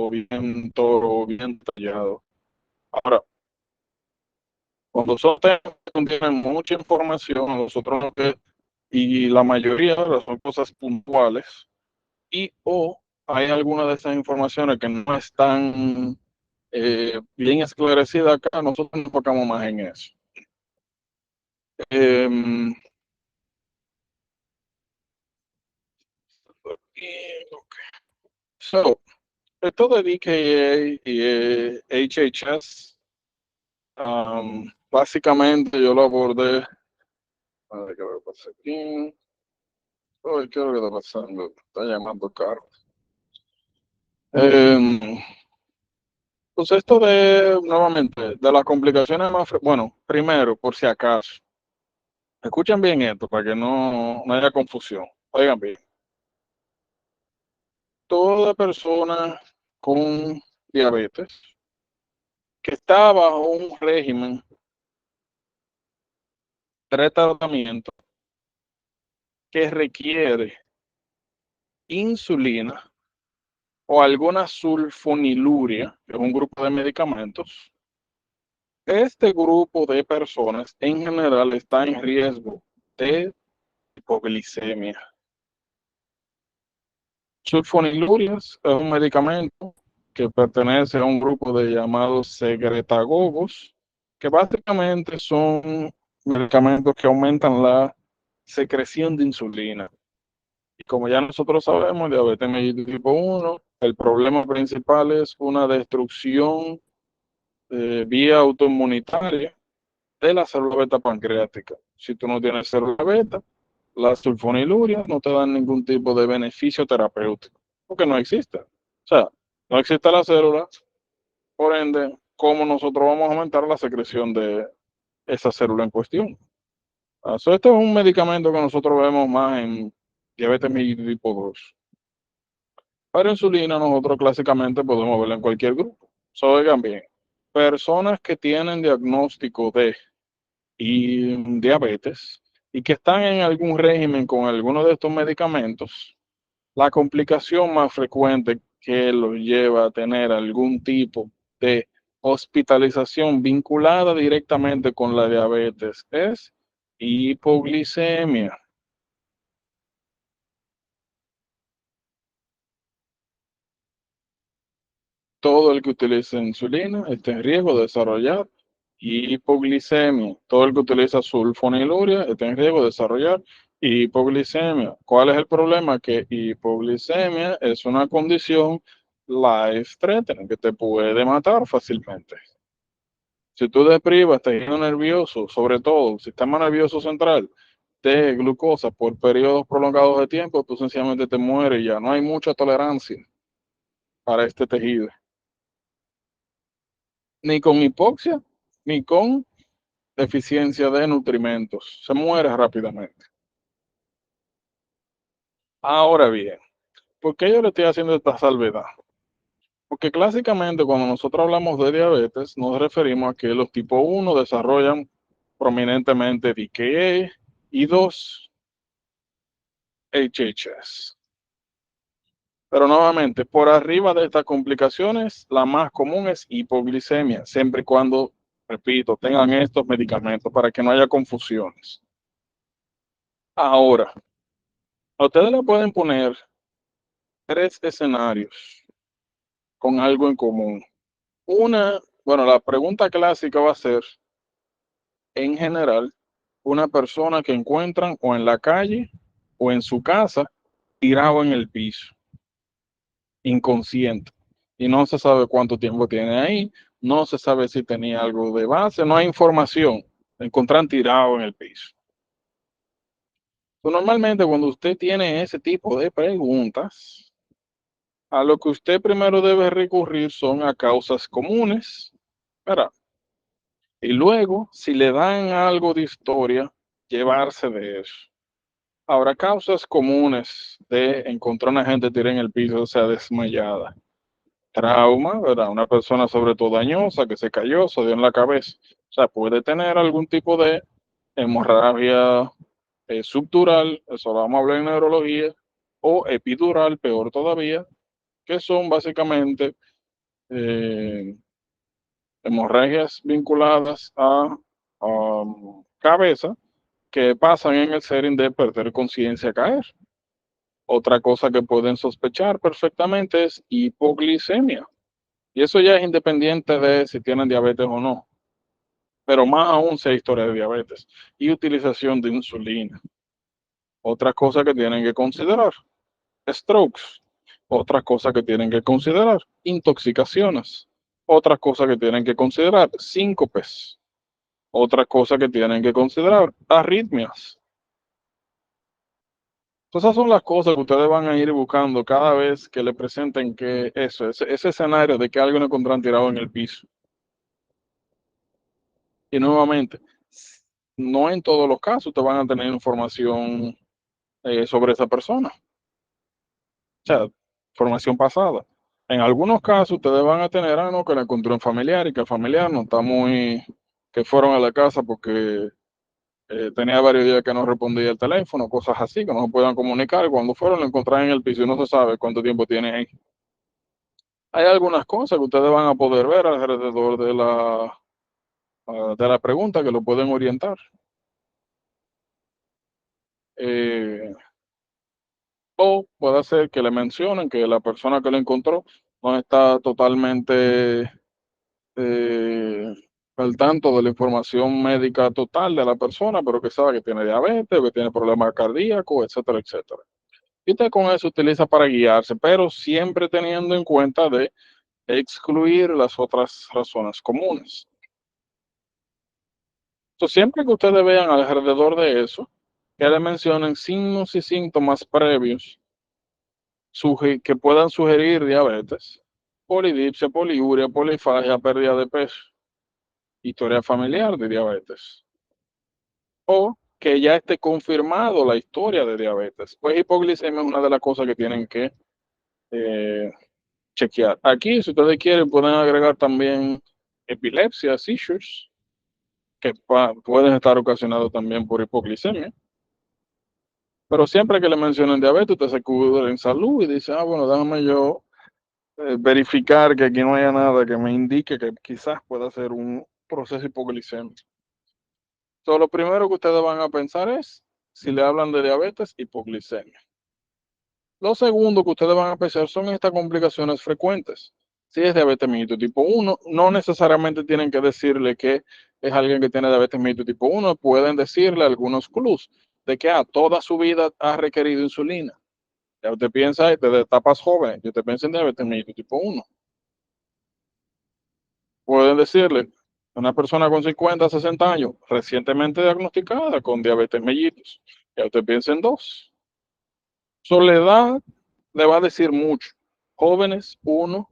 bien, todo bien tallado. Ahora, cuando son temas que contienen mucha información, nosotros lo que, y la mayoría son cosas puntuales, y o hay algunas de esas informaciones que no están bien esclarecidas acá, nosotros nos enfocamos más en eso. Em, so, esto de DKA y HHS, básicamente yo lo abordé. A ver qué pasa aquí. Ay, ¿qué es lo que está pasando? Está llamando Carlos. Pues esto de, nuevamente, de las complicaciones más, bueno, primero, por si acaso, escuchen bien esto para que no haya confusión. Oigan bien, toda persona con diabetes que está bajo un régimen de tratamiento que requiere insulina o alguna sulfoniluria, que es un grupo de medicamentos, este grupo de personas en general está en riesgo de hipoglicemia. Sulfonilurias es un medicamento que pertenece a un grupo de llamados secretagogos, que básicamente son medicamentos que aumentan la secreción de insulina. Y como ya nosotros sabemos, diabetes mellitus tipo 1, el problema principal es una destrucción vía autoinmunitaria de la célula beta pancreática. Si tú no tienes célula beta, las sulfonilurias no te dan ningún tipo de beneficio terapéutico, porque no existe. O sea, no existe la célula, por ende, ¿cómo nosotros vamos a aumentar la secreción de esa célula en cuestión? Este es un medicamento que nosotros vemos más en diabetes mellitus tipo 2. Para insulina, nosotros clásicamente podemos verla en cualquier grupo. Oigan bien, personas que tienen diagnóstico de diabetes y que están en algún régimen con alguno de estos medicamentos, la complicación más frecuente que los lleva a tener algún tipo de hospitalización vinculada directamente con la diabetes es hipoglicemia. Todo el que utiliza insulina está en riesgo de desarrollar hipoglicemia. Todo el que utiliza sulfoniluria está en riesgo de desarrollar hipoglicemia. ¿Cuál es el problema? Que hipoglicemia es una condición life-threatening que te puede matar fácilmente. Si tú deprivas tejido nervioso, sobre todo el sistema nervioso central, de glucosa por periodos prolongados de tiempo, tú sencillamente te mueres y ya no hay mucha tolerancia para este tejido, ni con hipoxia, ni con deficiencia de nutrimentos. Se muere rápidamente. Ahora bien, ¿por qué yo le estoy haciendo esta salvedad? Porque clásicamente cuando nosotros hablamos de diabetes, nos referimos a que los tipo 1 desarrollan prominentemente DKA y 2 HHS. Pero nuevamente, por arriba de estas complicaciones, la más común es hipoglicemia, siempre y cuando, repito, tengan estos medicamentos para que no haya confusiones. Ahora, a ustedes le pueden poner tres escenarios con algo en común. Una, bueno, la pregunta clásica va a ser, en general, una persona que encuentran o en la calle o en su casa tirado en el piso, inconsciente. Y no se sabe cuánto tiempo tiene ahí, no se sabe si tenía algo de base, no hay información. Se encuentran tirado en el piso. Pues normalmente cuando usted tiene ese tipo de preguntas, a lo que usted primero debe recurrir son a causas comunes, ¿verdad? Y luego, si le dan algo de historia, llevarse de eso. Ahora, causas comunes de encontrar una gente tirada en el piso, o sea, desmayada. Trauma, ¿verdad? Una persona sobre todo dañosa que se cayó, se dio en la cabeza. O sea, puede tener algún tipo de hemorragia subdural, eso lo vamos a hablar en neurología, o epidural, peor todavía, que son básicamente hemorragias vinculadas a cabeza que pasan en el setting de perder conciencia, caer. Otra cosa que pueden sospechar perfectamente es hipoglicemia. Y eso ya es independiente de si tienen diabetes o no, pero más aún si hay historia de diabetes y utilización de insulina. Otra cosa que tienen que considerar, strokes. Otra cosa que tienen que considerar, intoxicaciones. Otra cosa que tienen que considerar, síncopes. Otra cosa que tienen que considerar, arritmias. Entonces, esas son las cosas que ustedes van a ir buscando cada vez que le presenten que eso, ese escenario de que algo no encontrarán tirado en el piso. Y nuevamente, no en todos los casos te van a tener información sobre esa persona. O sea, información pasada. En algunos casos ustedes van a tener, no, que la encontró un familiar y que el familiar no está muy, que fueron a la casa porque tenía varios días que no respondía el teléfono, cosas así, que no se puedan comunicar. Cuando fueron, lo encontraron en el piso y no se sabe cuánto tiempo tiene ahí. Hay algunas cosas que ustedes van a poder ver alrededor de la pregunta que lo pueden orientar. Eh, o puede ser que le mencionen que la persona que lo encontró no está totalmente eh, al tanto de la información médica total de la persona, pero que sabe que tiene diabetes, que tiene problemas cardíacos, etcétera, etcétera. Y usted con eso utiliza para guiarse, pero siempre teniendo en cuenta de excluir las otras razones comunes. Entonces, siempre que ustedes vean alrededor de eso, que le mencionen signos y síntomas previos que puedan sugerir diabetes, polidipsia, poliuria, polifagia, pérdida de peso, historia familiar de diabetes, o que ya esté confirmado la historia de diabetes. Pues hipoglicemia es una de las cosas que tienen que eh, chequear. Aquí, si ustedes quieren, pueden agregar también epilepsia, seizures, que pueden estar ocasionados también por hipoglicemia. Pero siempre que le mencionen diabetes, usted se cubre en salud y dice, bueno, déjame yo verificar que aquí no haya nada que me indique que quizás pueda ser un proceso hipoglicémico. So, lo primero que ustedes van a pensar es, si le hablan de diabetes, hipoglicemia. Lo segundo que ustedes van a pensar son estas complicaciones frecuentes. Si es diabetes mellitus tipo 1, no necesariamente tienen que decirle que es alguien que tiene diabetes mellitus tipo 1, pueden decirle algunos clues de que toda su vida ha requerido insulina. Ya usted piensa desde etapas jóvenes, y usted piensa en diabetes mellitus tipo 1. Pueden decirle, una persona con 50, 60 años, recientemente diagnosticada con diabetes mellitus. Ya usted piensa en dos. Soledad le va a decir mucho. Jóvenes, uno,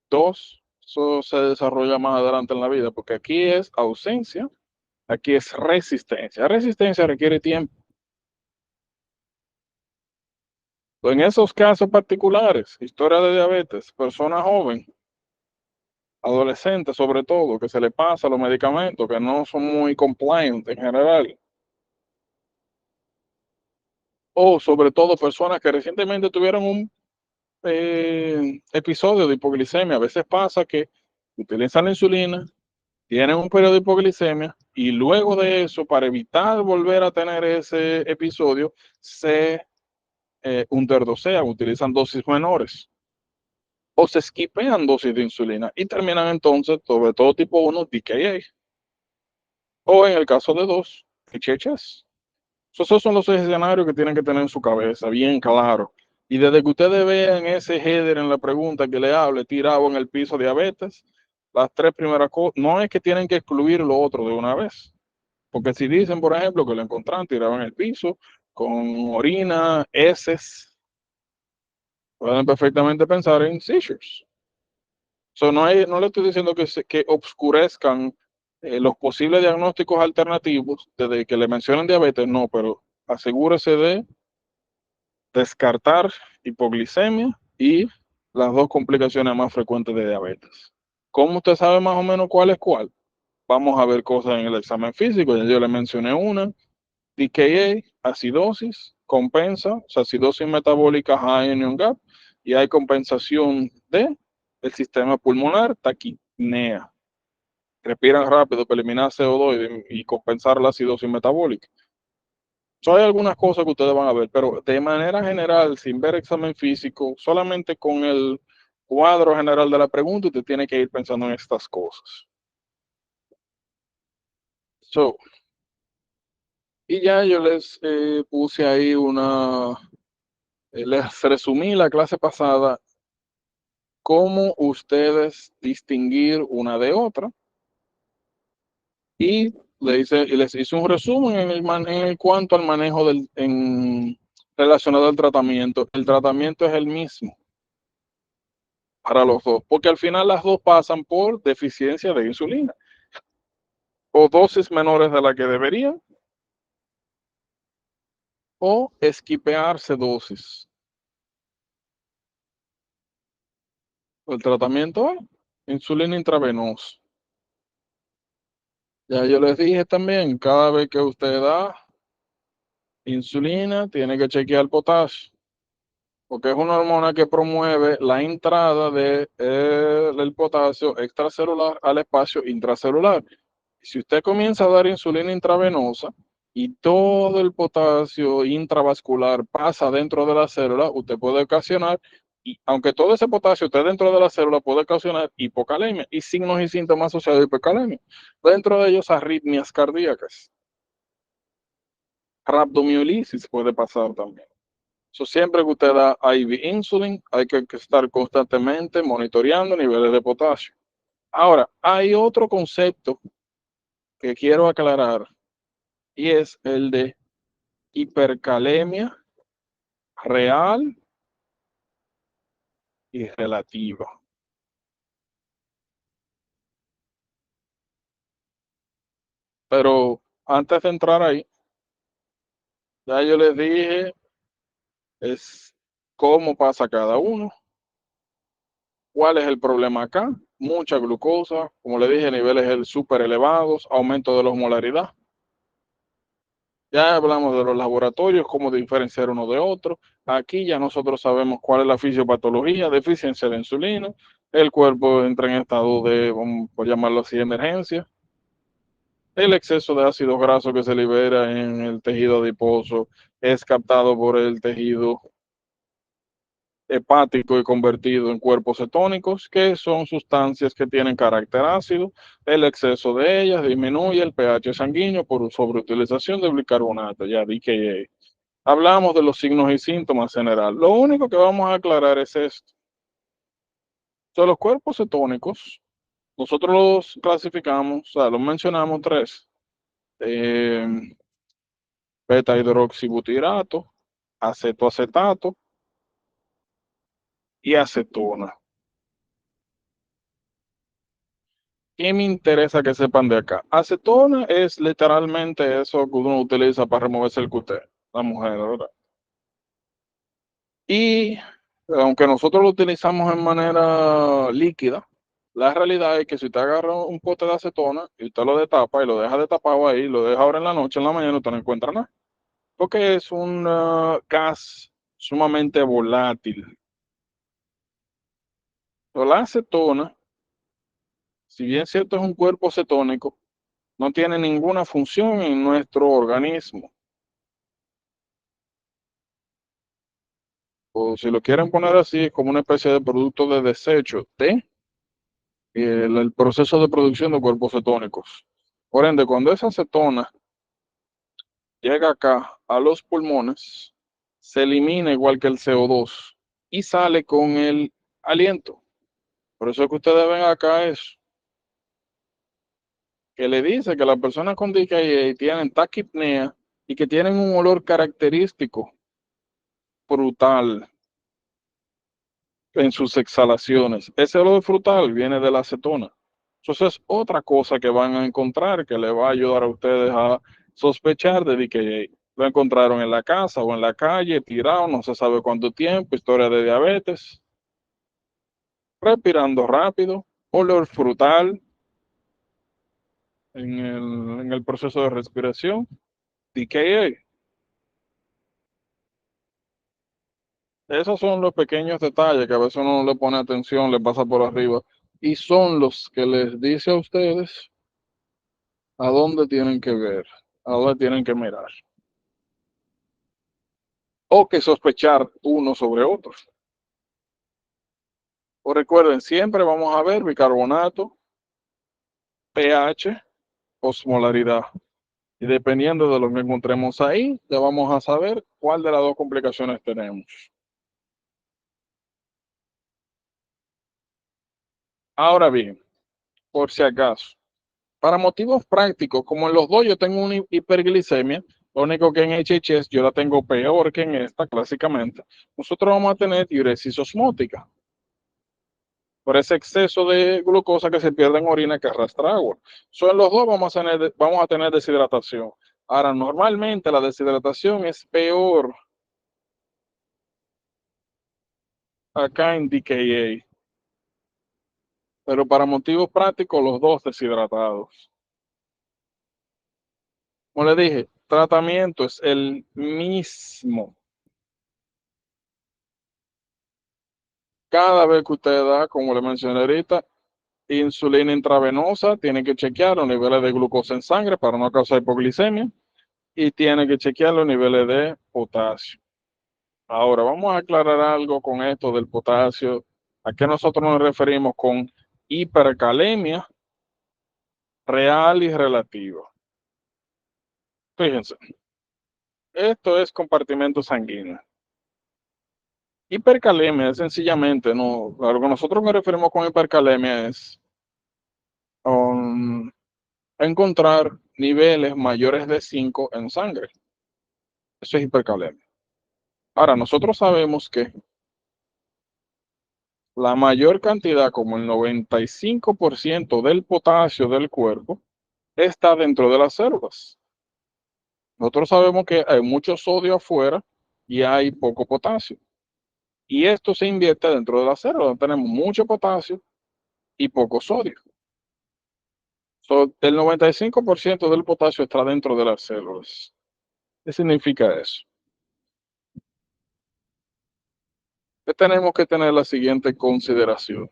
dos, eso se desarrolla más adelante en la vida, porque aquí es ausencia, aquí es resistencia. Resistencia requiere tiempo. En esos casos particulares, historia de diabetes, persona joven, adolescente sobre todo, que se le pasa los medicamentos, que no son muy compliant en general, o sobre todo personas que recientemente tuvieron un episodio de hipoglicemia. A veces pasa que utilizan la insulina, tienen un periodo de hipoglicemia y luego de eso, para evitar volver a tener ese episodio, se underdosean, utilizan dosis menores o se skipean dosis de insulina y terminan entonces, sobre todo tipo 1, DKA, o en el caso de 2, HHS. Esos son los escenarios que tienen que tener en su cabeza, bien claro. Y desde que ustedes vean ese header en la pregunta que le hable, tirado en el piso diabetes, las tres primeras cosas, no es que tienen que excluir lo otro de una vez. Porque si dicen, por ejemplo, que lo encontraron tirado en el piso, con orina, heces, pueden perfectamente pensar en seizures. So, no le estoy diciendo que obscurezcan los posibles diagnósticos alternativos desde que le mencionen diabetes, no, pero asegúrese de descartar hipoglicemia y las dos complicaciones más frecuentes de diabetes. ¿Cómo usted sabe más o menos cuál es cuál? Vamos a ver cosas en el examen físico. Ya yo le mencioné una, DKA, acidosis, compensa, o sea, acidosis metabólica high anion gap, y hay compensación de el sistema pulmonar, taquipnea. Respiran rápido para eliminar CO2 y compensar la acidosis metabólica. So, hay algunas cosas que ustedes van a ver, pero de manera general, sin ver examen físico, solamente con el cuadro general de la pregunta, usted tiene que ir pensando en estas cosas. So, y ya yo les puse ahí les resumí la clase pasada cómo ustedes distinguir una de otra y les hice un resumen en cuanto al manejo relacionado al tratamiento. El tratamiento es el mismo para los dos, porque al final las dos pasan por deficiencia de insulina o dosis menores de la que deberían o esquipearse dosis. El tratamiento es insulina intravenosa. Ya yo les dije también, cada vez que usted da insulina, tiene que chequear el potasio, porque es una hormona que promueve la entrada del potasio extracelular al espacio intracelular. Si usted comienza a dar insulina intravenosa y todo el potasio intravascular pasa dentro de la célula, usted puede ocasionar, y aunque todo ese potasio esté dentro de la célula, puede ocasionar hipocalemia y signos y síntomas asociados a hipocalemia. Dentro de ellos, arritmias cardíacas. Rhabdomiolisis puede pasar también. So, siempre que usted da IV insulin, hay que estar constantemente monitoreando niveles de potasio. Ahora, hay otro concepto que quiero aclarar y es el de hipercalemia real y relativa. Pero antes de entrar ahí, ya yo les dije es cómo pasa cada uno, cuál es el problema acá, mucha glucosa, como le dije, niveles súper elevados, aumento de la osmolaridad. Ya hablamos de los laboratorios, cómo diferenciar uno de otro. Aquí ya nosotros sabemos cuál es la fisiopatología, deficiencia de insulina. El cuerpo entra en estado de, vamos por llamarlo así, emergencia. El exceso de ácido graso que se libera en el tejido adiposo es captado por el tejido hepático y convertido en cuerpos cetónicos, que son sustancias que tienen carácter ácido. El exceso de ellas disminuye el pH sanguíneo por sobreutilización de bicarbonato, ya DKA. Hablamos de los signos y síntomas general. Lo único que vamos a aclarar es esto. De los cuerpos cetónicos, nosotros los clasificamos, o sea, los mencionamos tres. Eh, beta hidroxibutirato, acetoacetato y acetona. ¿Qué me interesa que sepan de acá? Acetona es literalmente eso que uno utiliza para removerse el cuté, la mujer, ¿verdad? Y aunque nosotros lo utilizamos en manera líquida, la realidad es que si usted agarra un pote de acetona y usted lo destapa y lo deja destapado ahí, lo deja ahora en la noche, en la mañana, usted no encuentra nada. Porque es un gas sumamente volátil. Pero la acetona, si bien cierto es un cuerpo cetónico, no tiene ninguna función en nuestro organismo. O si lo quieren poner así, es como una especie de producto de desecho de el proceso de producción de cuerpos cetónicos. Por ende, cuando esa acetona llega acá a los pulmones, se elimina igual que el CO2 y sale con el aliento. Por eso es que ustedes ven acá eso, que le dice que las personas con DKA tienen taquipnea y que tienen un olor característico, frutal, en sus exhalaciones. Ese olor frutal viene de la acetona. Entonces, otra cosa que van a encontrar que le va a ayudar a ustedes a sospechar de que lo encontraron en la casa o en la calle, tirado, no se sabe cuánto tiempo, historia de diabetes, respirando rápido, olor frutal en el proceso de respiración, DKA. Esos son los pequeños detalles que a veces uno no le pone atención, le pasa por arriba, y son los que les dice a ustedes a dónde tienen que ver, a dónde tienen que mirar, o que sospechar uno sobre otro. Pues recuerden, siempre vamos a ver bicarbonato, pH, osmolaridad. Y dependiendo de lo que encontremos ahí, ya vamos a saber cuál de las dos complicaciones tenemos. Ahora bien, por si acaso, para motivos prácticos, como en los dos yo tengo una hiperglicemia, lo único que en HHS yo la tengo peor que en esta, clásicamente, nosotros vamos a tener diuresis osmótica, por ese exceso de glucosa que se pierde en orina que arrastra agua. En los dos vamos a tener deshidratación. Ahora, normalmente la deshidratación es peor acá en DKA, pero para motivos prácticos los dos deshidratados. Como le dije, tratamiento es el mismo. Cada vez que usted da, como le mencioné ahorita, insulina intravenosa, tiene que chequear los niveles de glucosa en sangre para no causar hipoglicemia y tiene que chequear los niveles de potasio. Ahora, vamos a aclarar algo con esto del potasio. ¿A qué nosotros nos referimos con hipercalemia real y relativa? Fíjense, esto es compartimento sanguíneo. Hipercalemia es sencillamente, no, a lo que nosotros nos referimos con hipercalemia es um, encontrar niveles mayores de 5 en sangre. Eso es hipercalemia. Ahora, nosotros sabemos que la mayor cantidad, como el 95% del potasio del cuerpo, está dentro de las células. Nosotros sabemos que hay mucho sodio afuera y hay poco potasio. Y esto se invierte dentro de las células, donde tenemos mucho potasio y poco sodio. El 95% del potasio está dentro de las células. ¿Qué significa eso? Que tenemos que tener la siguiente consideración.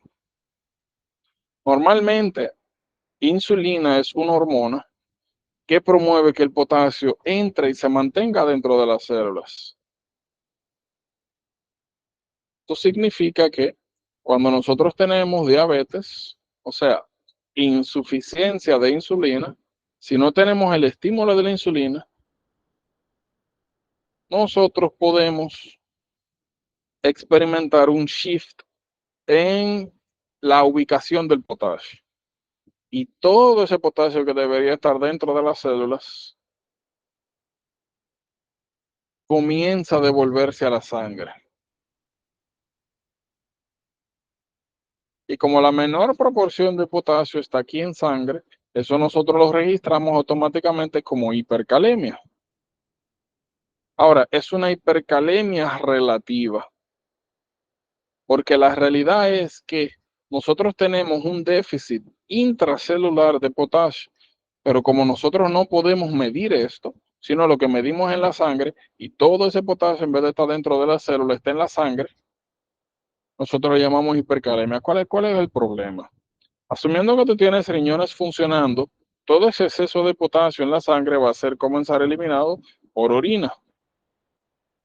Normalmente, insulina es una hormona que promueve que el potasio entre y se mantenga dentro de las células. Esto significa que cuando nosotros tenemos diabetes, o sea, insuficiencia de insulina, si no tenemos el estímulo de la insulina, nosotros podemos experimentar un shift en la ubicación del potasio. Y todo ese potasio que debería estar dentro de las células comienza a devolverse a la sangre. Y como la menor proporción de potasio está aquí en sangre, eso nosotros lo registramos automáticamente como hipercalemia. Ahora, es una hipercalemia relativa, porque la realidad es que nosotros tenemos un déficit intracelular de potasio, pero como nosotros no podemos medir esto, sino lo que medimos en la sangre, y todo ese potasio en vez de estar dentro de la célula está en la sangre, nosotros lo llamamos hipercalemia. ¿Cuál es el problema? Asumiendo que tú tienes riñones funcionando, todo ese exceso de potasio en la sangre va a ser comenzar eliminado por orina.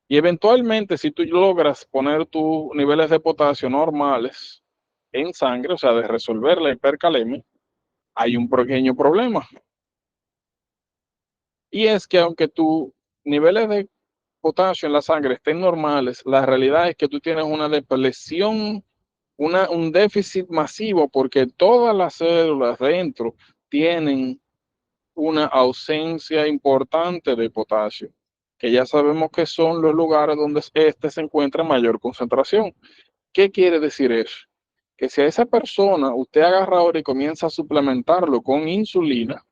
Y eventualmente, si tú logras poner tus niveles de potasio normales en sangre, o sea, de resolver la hipercalemia, hay un pequeño problema. Y es que aunque tus niveles de potasio en la sangre estén normales, la realidad es que tú tienes una depresión, un déficit masivo, porque todas las células dentro tienen una ausencia importante de potasio, que ya sabemos que son los lugares donde este se encuentra en mayor concentración. ¿Qué quiere decir eso? Que si a esa persona usted agarra ahora y comienza a suplementarlo con insulina,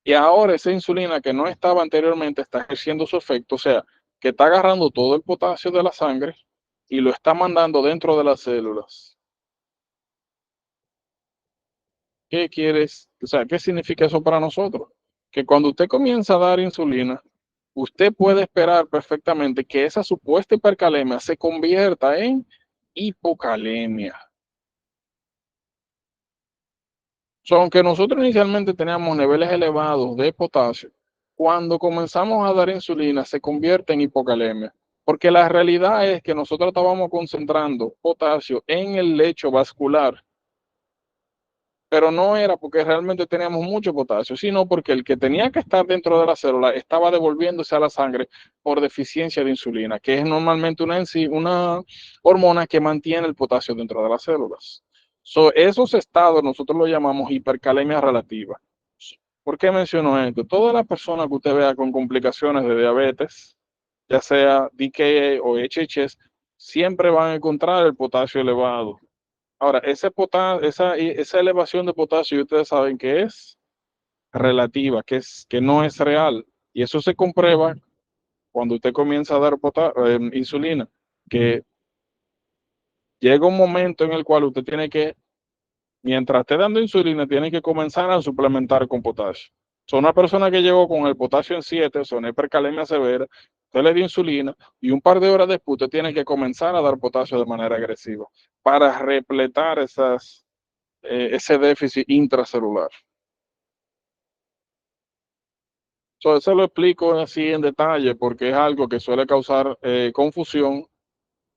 y ahora esa insulina que no estaba anteriormente está ejerciendo su efecto, o sea, que está agarrando todo el potasio de la sangre y lo está mandando dentro de las células. ¿Qué quieres? O sea, ¿qué significa eso para nosotros? Que cuando usted comienza a dar insulina, usted puede esperar perfectamente que esa supuesta hipercalemia se convierta en hipocalemia. Aunque nosotros inicialmente teníamos niveles elevados de potasio, cuando comenzamos a dar insulina se convierte en hipocalemia, porque la realidad es que nosotros estábamos concentrando potasio en el lecho vascular, pero no era porque realmente teníamos mucho potasio, sino porque el que tenía que estar dentro de la célula estaba devolviéndose a la sangre por deficiencia de insulina, que es normalmente una hormona que mantiene el potasio dentro de las células. Esos estados nosotros los llamamos hipercalemia relativa. ¿Por qué menciono esto? Todas las personas que usted vea con complicaciones de diabetes, ya sea DKA o HHS, siempre van a encontrar el potasio elevado. Ahora, esa elevación de potasio, ustedes saben que es relativa, que no es real. Y eso se comprueba cuando usted comienza a dar insulina, que llega un momento en el cual usted tiene que, mientras esté dando insulina, tiene que comenzar a suplementar con potasio. Son una persona que llegó con el potasio en 7, son hipercalemia severa, usted le dio insulina y un par de horas después usted tiene que comenzar a dar potasio de manera agresiva para repletar ese déficit intracelular. Eso lo explico así en detalle porque es algo que suele causar confusión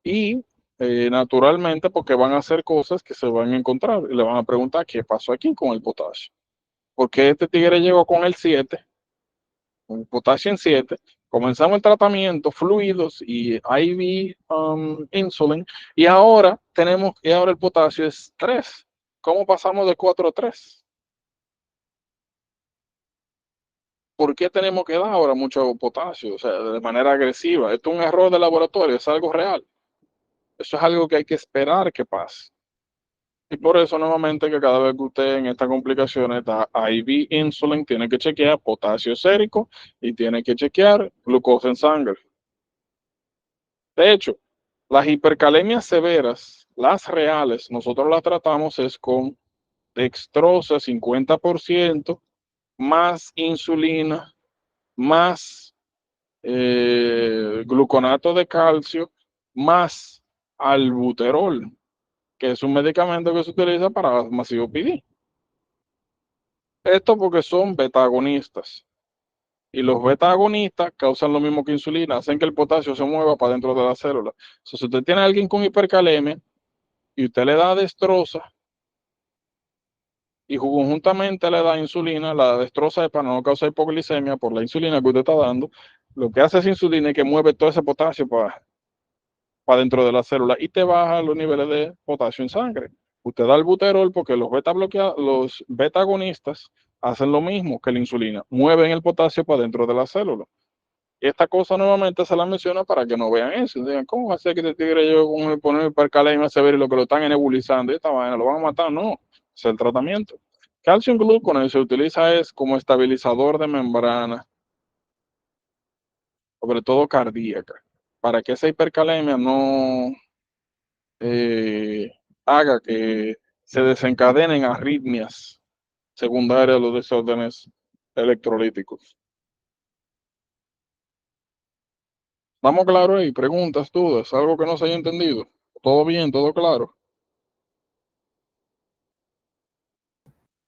y naturalmente porque van a hacer cosas que se van a encontrar y le van a preguntar qué pasó aquí con el potasio. Porque este tigre llegó con el 7, con el potasio en 7, comenzamos el tratamiento, fluidos y IV insulin y ahora el potasio es 3. ¿Cómo pasamos de 4 a 3? ¿Por qué tenemos que dar ahora mucho potasio? O sea, de manera agresiva. Esto es un error de laboratorio, es algo real. Eso es algo que hay que esperar que pase. Y por eso, nuevamente, que cada vez que usted en estas complicaciones da IV insulin, tiene que chequear potasio sérico y tiene que chequear glucosa en sangre. De hecho, las hipercalemias severas, las reales, nosotros las tratamos es con dextrosa 50% más insulina, más gluconato de calcio más albuterol, que es un medicamento que se utiliza para asma COPD. Esto porque son beta-agonistas. Y los beta-agonistas causan lo mismo que insulina, hacen que el potasio se mueva para dentro de la célula. Si usted tiene a alguien con hipercalemia y usted le da destroza y conjuntamente le da insulina, la destroza es para no causar hipoglicemia por la insulina que usted está dando, lo que hace esa insulina es que mueve todo ese potasio para dentro de la célula y te baja los niveles de potasio en sangre. Usted da el buterol porque los beta agonistas hacen lo mismo que la insulina, mueven el potasio para dentro de la célula. Y esta cosa nuevamente se la menciona para que no vean eso. Digan, ¿cómo va a ser que este tigre yo con el poner hipercalemia severa y lo que lo están nebulizando? Esta vaina lo van a matar, no. Es el tratamiento. Calcium gluconate se utiliza es como estabilizador de membrana, sobre todo cardíaca, para que esa hipercalemia no eh, haga que se desencadenen arritmias secundarias a los desórdenes electrolíticos. ¿Vamos claro ahí? Preguntas, dudas, algo que no se haya entendido. ¿Todo bien? ¿Todo claro?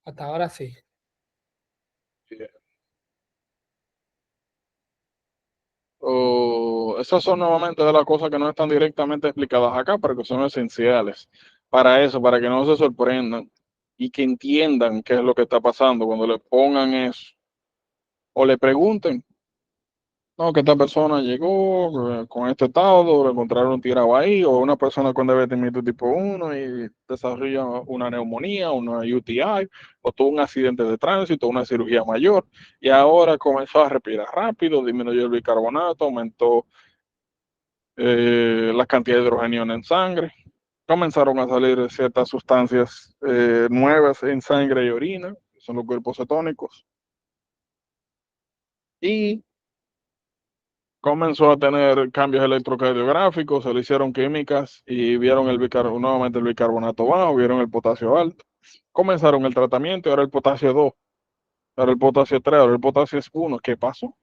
Hasta ahora sí. Bien. Esas son nuevamente de las cosas que no están directamente explicadas acá, pero que son esenciales para eso, para que no se sorprendan y que entiendan qué es lo que está pasando cuando le pongan eso o le pregunten. No, que esta persona llegó con este estado, lo encontraron tirado ahí, o una persona con diabetes tipo 1 y desarrolla una neumonía, una UTI, o tuvo un accidente de tránsito, una cirugía mayor, y ahora comenzó a respirar rápido, disminuyó el bicarbonato, aumentó la cantidad de hidrogenio en sangre, comenzaron a salir ciertas sustancias nuevas en sangre y orina, que son los cuerpos cetónicos, y comenzó a tener cambios electrocardiográficos, se le hicieron químicas y vieron nuevamente el bicarbonato bajo, vieron el potasio alto. Comenzaron el tratamiento y ahora el potasio 2, ahora el potasio 3, ahora el potasio es 1. ¿Qué pasó?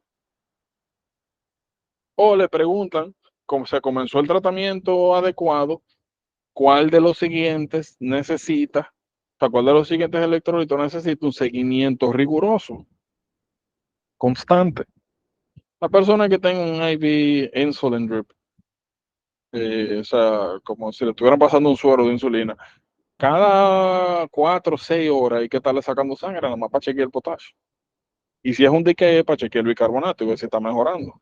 o le preguntan cómo se comenzó el tratamiento adecuado, cuál de los siguientes necesita, o sea, cuál de los siguientes electrolitos necesita un seguimiento riguroso, constante. La persona que tenga un IV insulin drip, o sea, como si le estuvieran pasando un suero de insulina, cada 4 o 6 horas hay que estarle sacando sangre, nada más para chequear el potasio. Y si es un DKE, para chequear el bicarbonato y ver si está mejorando.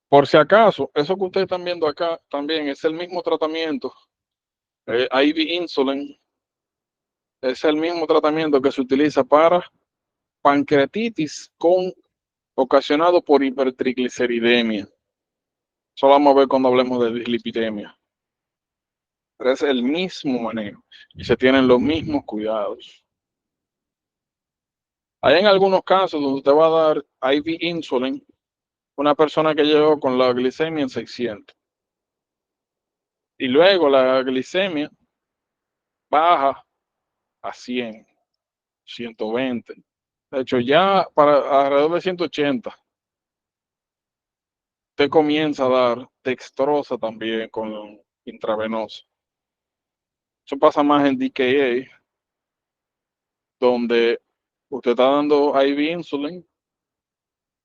Por si acaso, eso que ustedes están viendo acá también es el mismo tratamiento. IV insulin es el mismo tratamiento que se utiliza para pancreatitis ocasionado por hipertrigliceridemia. Eso lo vamos a ver cuando hablemos de dislipidemia. Pero es el mismo manejo y se tienen los mismos cuidados. Hay en algunos casos donde usted va a dar IV insulin una persona que llegó con la glicemia en 600 y luego la glicemia baja a 100, 120. De hecho, ya para alrededor de 180, usted comienza a dar dextrosa también con intravenosa. Eso pasa más en DKA, donde usted está dando IV insulin,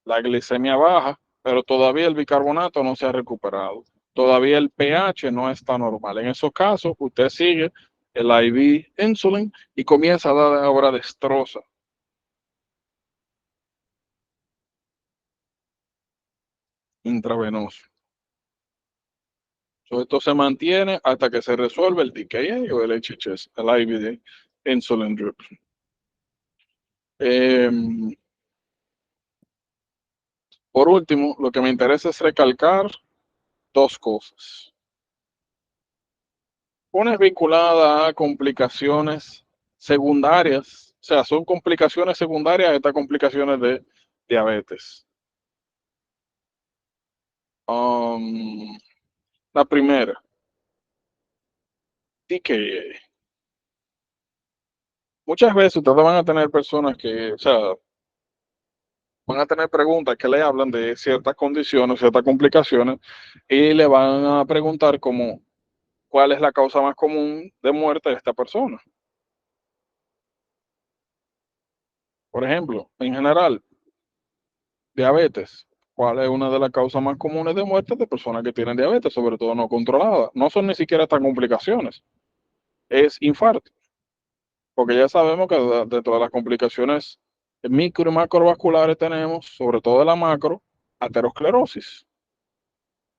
la glicemia baja, pero todavía el bicarbonato no se ha recuperado. Todavía el pH no está normal. En esos casos, usted sigue el IV insulin y comienza a dar ahora dextrosa intravenosa. Esto se mantiene hasta que se resuelve el DKA o el HHS, el IV insulin drip. Eh, por último, lo que me interesa es recalcar dos cosas. Una es vinculada a complicaciones secundarias, o sea, son complicaciones secundarias a estas complicaciones de diabetes. La primera, DKA. Muchas veces ustedes van a tener personas que, o sea, van a tener preguntas que le hablan de ciertas condiciones, ciertas complicaciones, y le van a preguntar como cuál es la causa más común de muerte de esta persona. Por ejemplo, en general, diabetes. ¿Cuál es una de las causas más comunes de muerte de personas que tienen diabetes, sobre todo no controlada? No son ni siquiera estas complicaciones, es infarto, porque ya sabemos que dentro de las complicaciones micro y macrovasculares tenemos, sobre todo de la macro, aterosclerosis.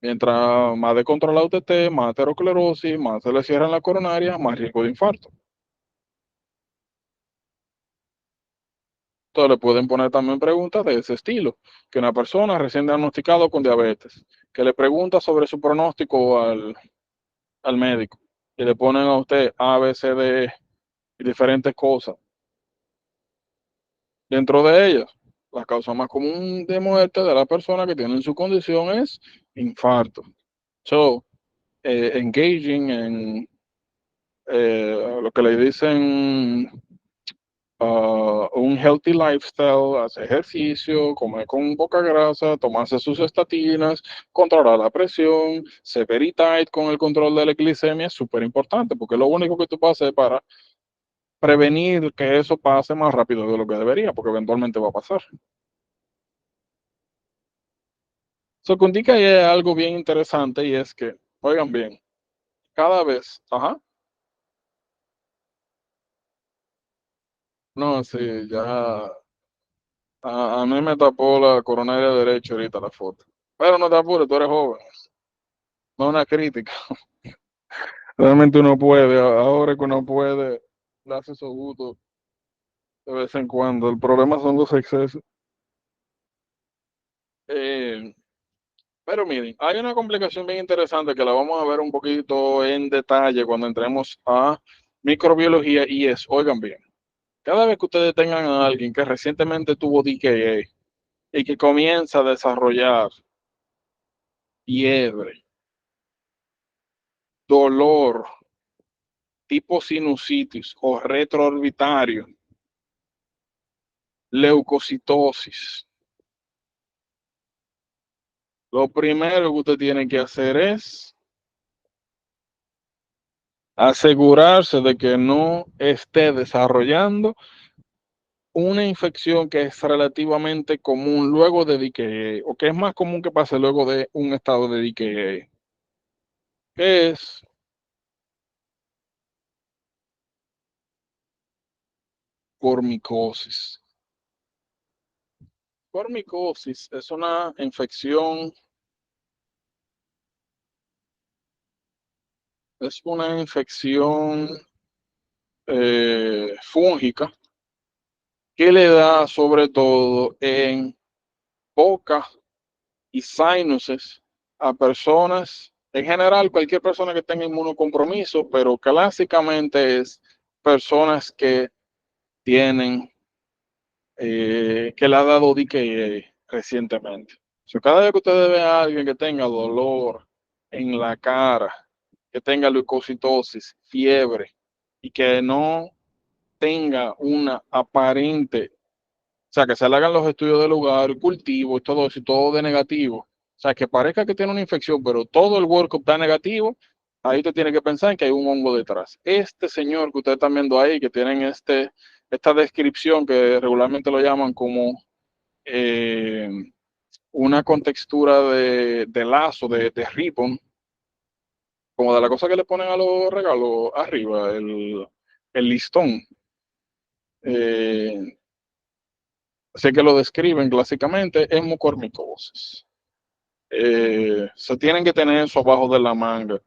Mientras más descontrolado usted esté, más aterosclerosis, más se le cierran la coronaria, más riesgo de infarto. Entonces le pueden poner también preguntas de ese estilo, que una persona recién diagnosticada con diabetes, que le pregunta sobre su pronóstico al médico, y le ponen a usted A, B, C, D y diferentes cosas. Dentro de ellas, la causa más común de muerte de la persona que tiene su condición es infarto. So, engaging en lo que le dicen un healthy lifestyle, hacer ejercicio, comer con poca grasa, tomarse sus estatinas, controlar la presión, severidad con el control de la glicemia es súper importante porque lo único que tú puedes hacer para prevenir que eso pase más rápido de lo que debería, porque eventualmente va a pasar. Eso que indica ahí es algo bien interesante y es que, oigan bien, cada vez, ajá, no, sí, ya, a mí me tapó la coronaria derecha ahorita la foto. Pero no te apures, tú eres joven, no es una crítica. Realmente uno puede, ahora que uno puede, darse esos gustos de vez en cuando. El problema son los excesos. Eh, pero miren, hay una complicación bien interesante que la vamos a ver un poquito en detalle cuando entremos a microbiología y es, oigan bien, cada vez que ustedes tengan a alguien que recientemente tuvo DKA y que comienza a desarrollar fiebre, dolor, tipo sinusitis o retroorbitario, leucocitosis, Lo primero que usted tiene que hacer es asegurarse de que no esté desarrollando una infección que es relativamente común luego de DKA, o que es más común que pase luego de un estado de DKA, que es cormicosis. Cormicosis es una infección fúngica que le da sobre todo en boca y sinuses a personas, en general cualquier persona que tenga inmunocompromiso, pero clásicamente es personas que tienen, que le ha dado DKA recientemente. So, cada vez que ustedes vean a alguien que tenga dolor en la cara, que tenga leucocitosis, fiebre y que no tenga una aparente, o sea, que se le hagan los estudios del lugar, cultivo y todo eso, y todo de negativo. O sea, que parezca que tiene una infección, pero todo el workup está negativo, ahí usted tiene que pensar que hay un hongo detrás. Este señor que ustedes están viendo ahí, que tienen esta descripción que regularmente lo llaman como eh, una contextura de lazo, de ribbon, como de la cosa que le ponen a los regalos arriba, el listón. Eh, Así que lo describen clásicamente en mucormicosis. Se tienen que tener eso abajo de la manga.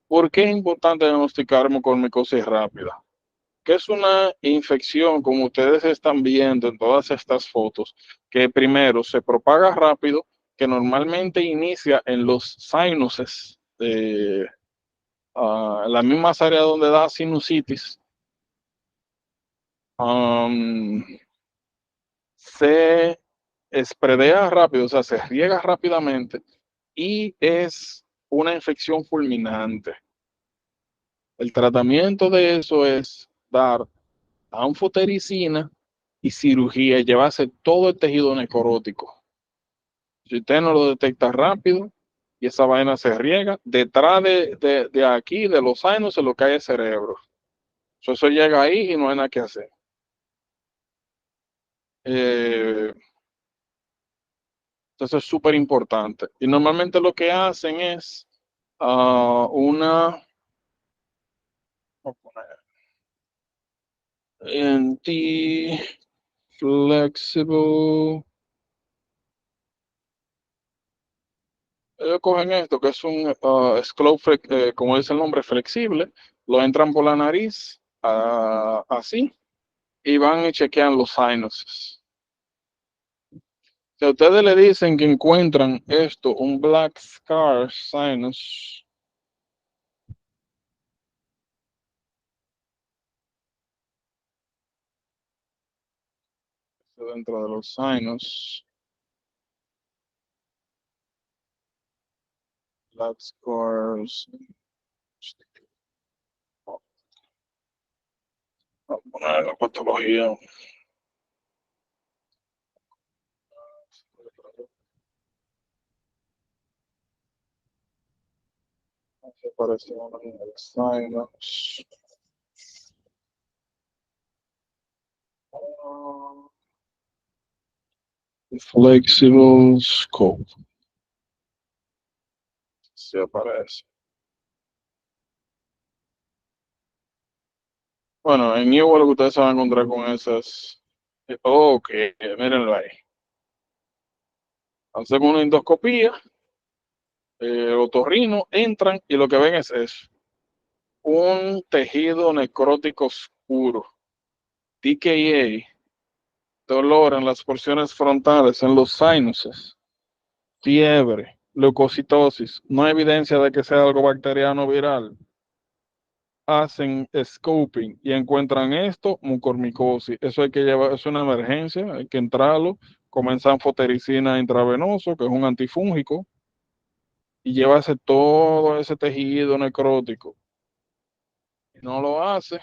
¿Por qué es importante diagnosticar mucormicosis rápida? Que es una infección, como ustedes están viendo en todas estas fotos, que primero se propaga rápido, que normalmente inicia en los sinuses, en las mismas áreas donde da sinusitis. Um, Se espredea rápido, o sea, se riega rápidamente y es una infección fulminante. El tratamiento de eso es dar anfotericina y cirugía y llevarse todo el tejido necrótico. Si usted no lo detecta rápido y esa vaina se riega, detrás de aquí, de los años, se lo cae el cerebro. Eso llega ahí y no hay nada que hacer. Eh, entonces es súper importante. Y normalmente lo que hacen es una anti-flexible. Ellos cogen esto, que es un como dice el nombre, flexible, lo entran por la nariz, así, y van y chequean los sinuses. Si a ustedes le dicen que encuentran esto, un black scar sinus, dentro de los sinus, black scars, vamos a poner la patología. Se parece a una sinus. Flexible scope. Se aparece. Bueno, en Iowa lo que ustedes se van a encontrar con esas. Ok, mírenlo ahí. Hacen una endoscopía, otorrino, entran y lo que ven es eso. Un tejido necrótico oscuro. TKA, dolor en las porciones frontales, en los sinuses, fiebre, leucocitosis. No hay evidencia de que sea algo bacteriano o viral. Hacen scoping y encuentran esto, mucormicosis. Eso hay que llevar, es una emergencia, hay que entrarlo, comenzar fotericina intravenoso, que es un antifúngico, y llevarse todo ese tejido necrótico. Si no lo hace,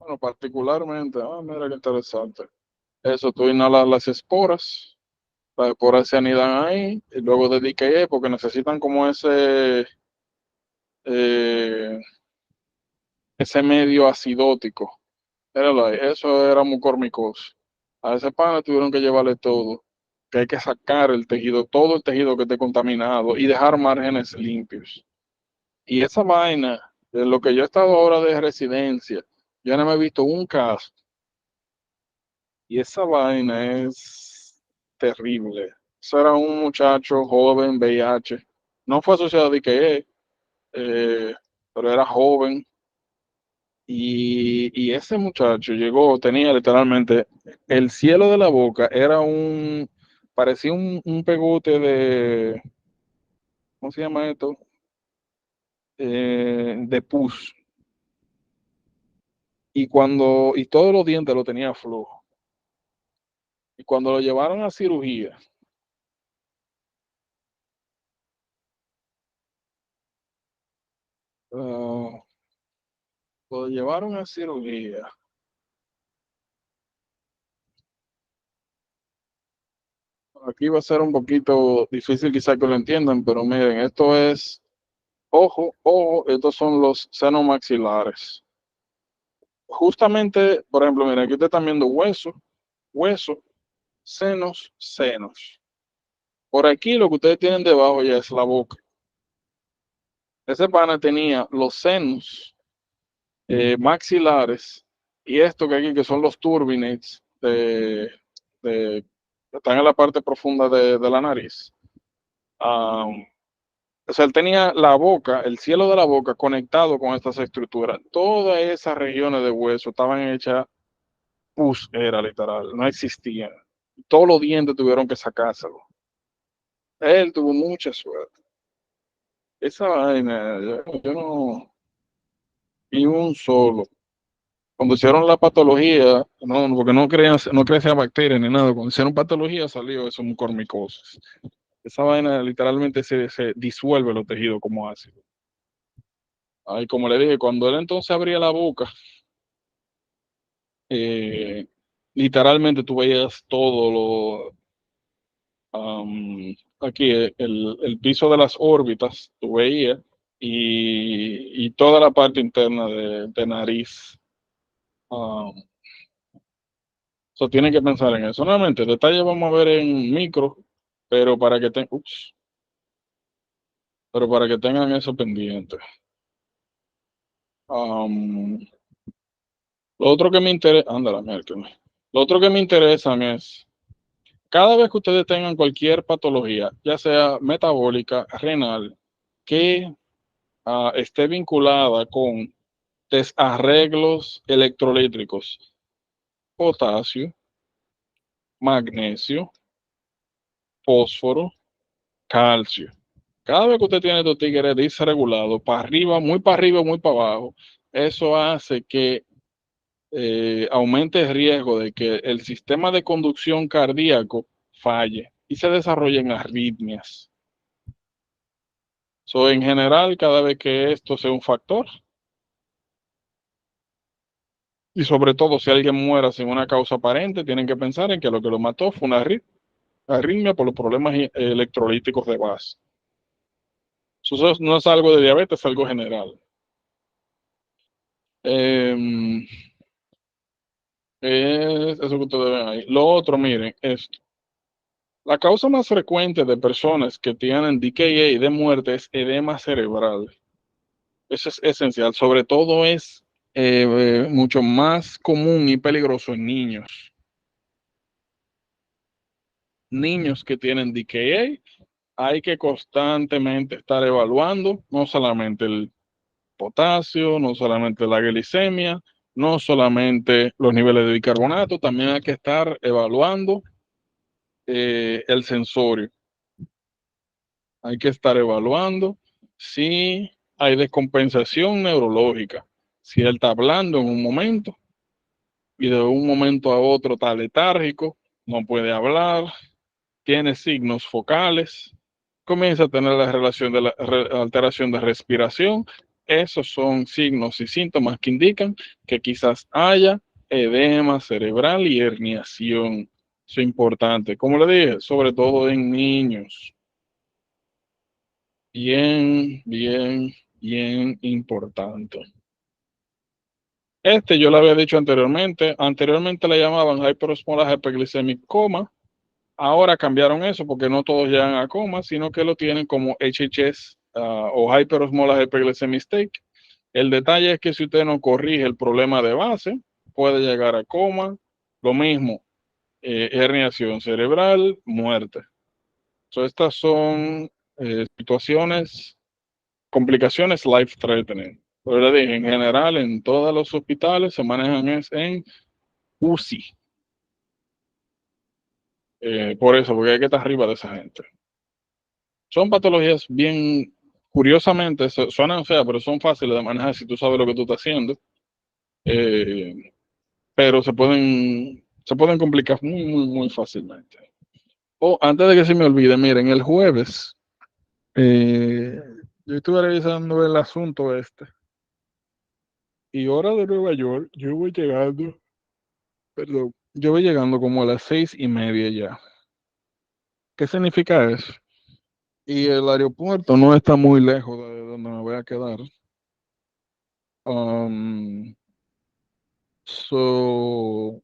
Bueno, particularmente, mira qué interesante. Eso, tú inhalas las esporas, las esporas se anidan ahí, y luego de DKA, porque necesitan como eh, ese medio acidótico. Míralo ahí, eso era mucormicosis. A ese pana tuvieron que llevarle todo, que hay que sacar el tejido, todo el tejido que esté contaminado y dejar márgenes limpios. Y esa vaina, de lo que yo he estado ahora de residencia, yo no me he visto un caso. Y esa vaina es terrible. Eso era un muchacho joven, VIH. No fue asociado de que pero era joven. Y ese muchacho llegó, tenía literalmente el cielo de la boca, parecía un pegote de, ¿cómo se llama esto? De pus. Y todos los dientes lo tenía flojo. Y cuando lo llevaron a cirugía, ah, lo llevaron a cirugía. Aquí va a ser un poquito difícil quizá que lo entiendan, pero miren, esto es, ojo, ojo, estos son los senos maxilares. Justamente, por ejemplo, miren, aquí ustedes están viendo hueso, hueso, senos, senos. Por aquí lo que ustedes tienen debajo ya es la boca. Ese pana tenía los senos maxilares y esto que aquí que son los turbinates están en la parte profunda de la nariz. Ah, O sea, él tenía la boca, el cielo de la boca conectado con estas estructuras. Todas esas regiones de hueso estaban hechas, pus era literal, no existían. Todos los dientes tuvieron que sacárselo. Él tuvo mucha suerte. Esa vaina, yo no, y un solo. Cuando hicieron la patología, no, porque no crecía bacterias ni nada, cuando hicieron patología salió eso, mucormicosis. Esa vaina literalmente se disuelve los tejidos como ácido. Ay, como le dije, cuando él entonces abría la boca, eh, literalmente tú veías todo aquí el piso de las órbitas, tú veías, y toda la parte interna de nariz. Um, so tienen que pensar en eso. Nuevamente, detalles vamos a ver en micro, pero pero para que tengan eso pendiente. Um, lo otro que me interesa, ándala, miércoles. Lo otro que me interesa es cada vez que ustedes tengan cualquier patología, ya sea metabólica, renal, que esté vinculada con desarreglos electrolíticos, potasio, magnesio, fósforo, calcio. Cada vez que usted tiene estos tigres desregulados, para arriba, muy para abajo, eso hace que aumente el riesgo de que el sistema de conducción cardíaco falle y se desarrollen arritmias. So, en general, cada vez que esto sea un factor, y sobre todo si alguien muera sin una causa aparente, tienen que pensar en que lo que lo mató fue una arritmia por los problemas electrolíticos de base. Eso no es algo de diabetes, es algo general. Eh, es eso que ustedes ven ahí. Lo otro, miren, esto. La causa más frecuente de personas que tienen DKA de muerte es edema cerebral. Eso es esencial. Sobre todo es mucho más común y peligroso en niños. Niños que tienen DKA, hay que constantemente estar evaluando no solamente el potasio, no solamente la glicemia, no solamente los niveles de bicarbonato, también hay que estar evaluando el sensorio. Hay que estar evaluando si hay descompensación neurológica, si él está hablando en un momento y de un momento a otro está letárgico, no puede hablar, tiene signos focales, comienza a tener la relación de la alteración de respiración. esos son signos y síntomas que indican que quizás haya edema cerebral y herniación. Eso es importante. Como le dije, sobre todo en niños. Bien, bien, bien importante. Yo lo había dicho anteriormente. Anteriormente le llamaban hyperosmolar hyperglycemic coma. Ahora cambiaron eso porque no todos llegan a coma, sino que lo tienen como HHS o hyperosmolar hyperglycemic state. El detalle es que si usted no corrige el problema de base, puede llegar a coma. Lo mismo, herniación cerebral, muerte. So, estas son situaciones, complicaciones life-threatening. Pero le dije, en general, en todos los hospitales se manejan en UCI. Por eso, porque hay que estar arriba de esa gente. Son patologías bien, curiosamente, suenan feas, pero son fáciles de manejar si tú sabes lo que tú estás haciendo. Pero se pueden complicar muy, muy, muy fácilmente. Antes de que se me olvide, miren, el jueves, eh, yo estuve revisando el asunto y hora de Nueva York, yo voy llegando como a las 6:30 ya. ¿Qué significa eso? Y el aeropuerto no está muy lejos de donde me voy a quedar. Um, so,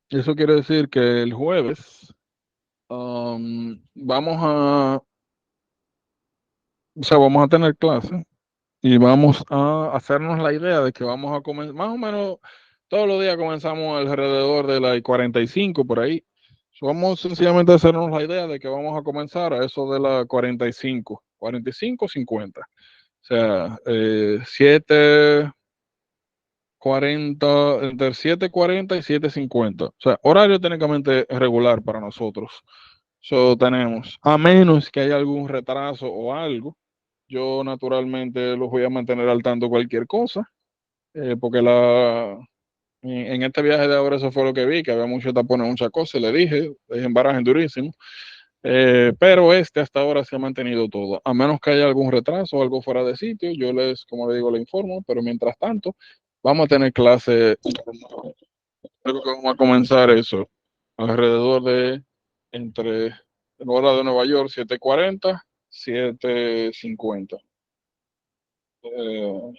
eso quiere decir que el jueves vamos a tener clase y vamos a hacernos la idea de que vamos a comenzar, más o menos todos los días comenzamos alrededor de las 45 por ahí. Vamos sencillamente a hacernos la idea de que vamos a comenzar a eso de las 45, 50. O sea, 7:40, entre 7:40 y 7:50. O sea, horario técnicamente regular para nosotros. Tenemos, a menos que haya algún retraso o algo, yo naturalmente los voy a mantener al tanto cualquier cosa, porque en este viaje de ahora eso fue lo que vi, que había muchos tapones, muchas cosas, le dije, embarajen durísimo, pero hasta ahora se ha mantenido todo, a menos que haya algún retraso o algo fuera de sitio, como le digo, le informo, pero mientras tanto, vamos a tener clase, creo que vamos a comenzar eso, alrededor de entre la hora de Nueva York, 7:40, 7:50. Eh,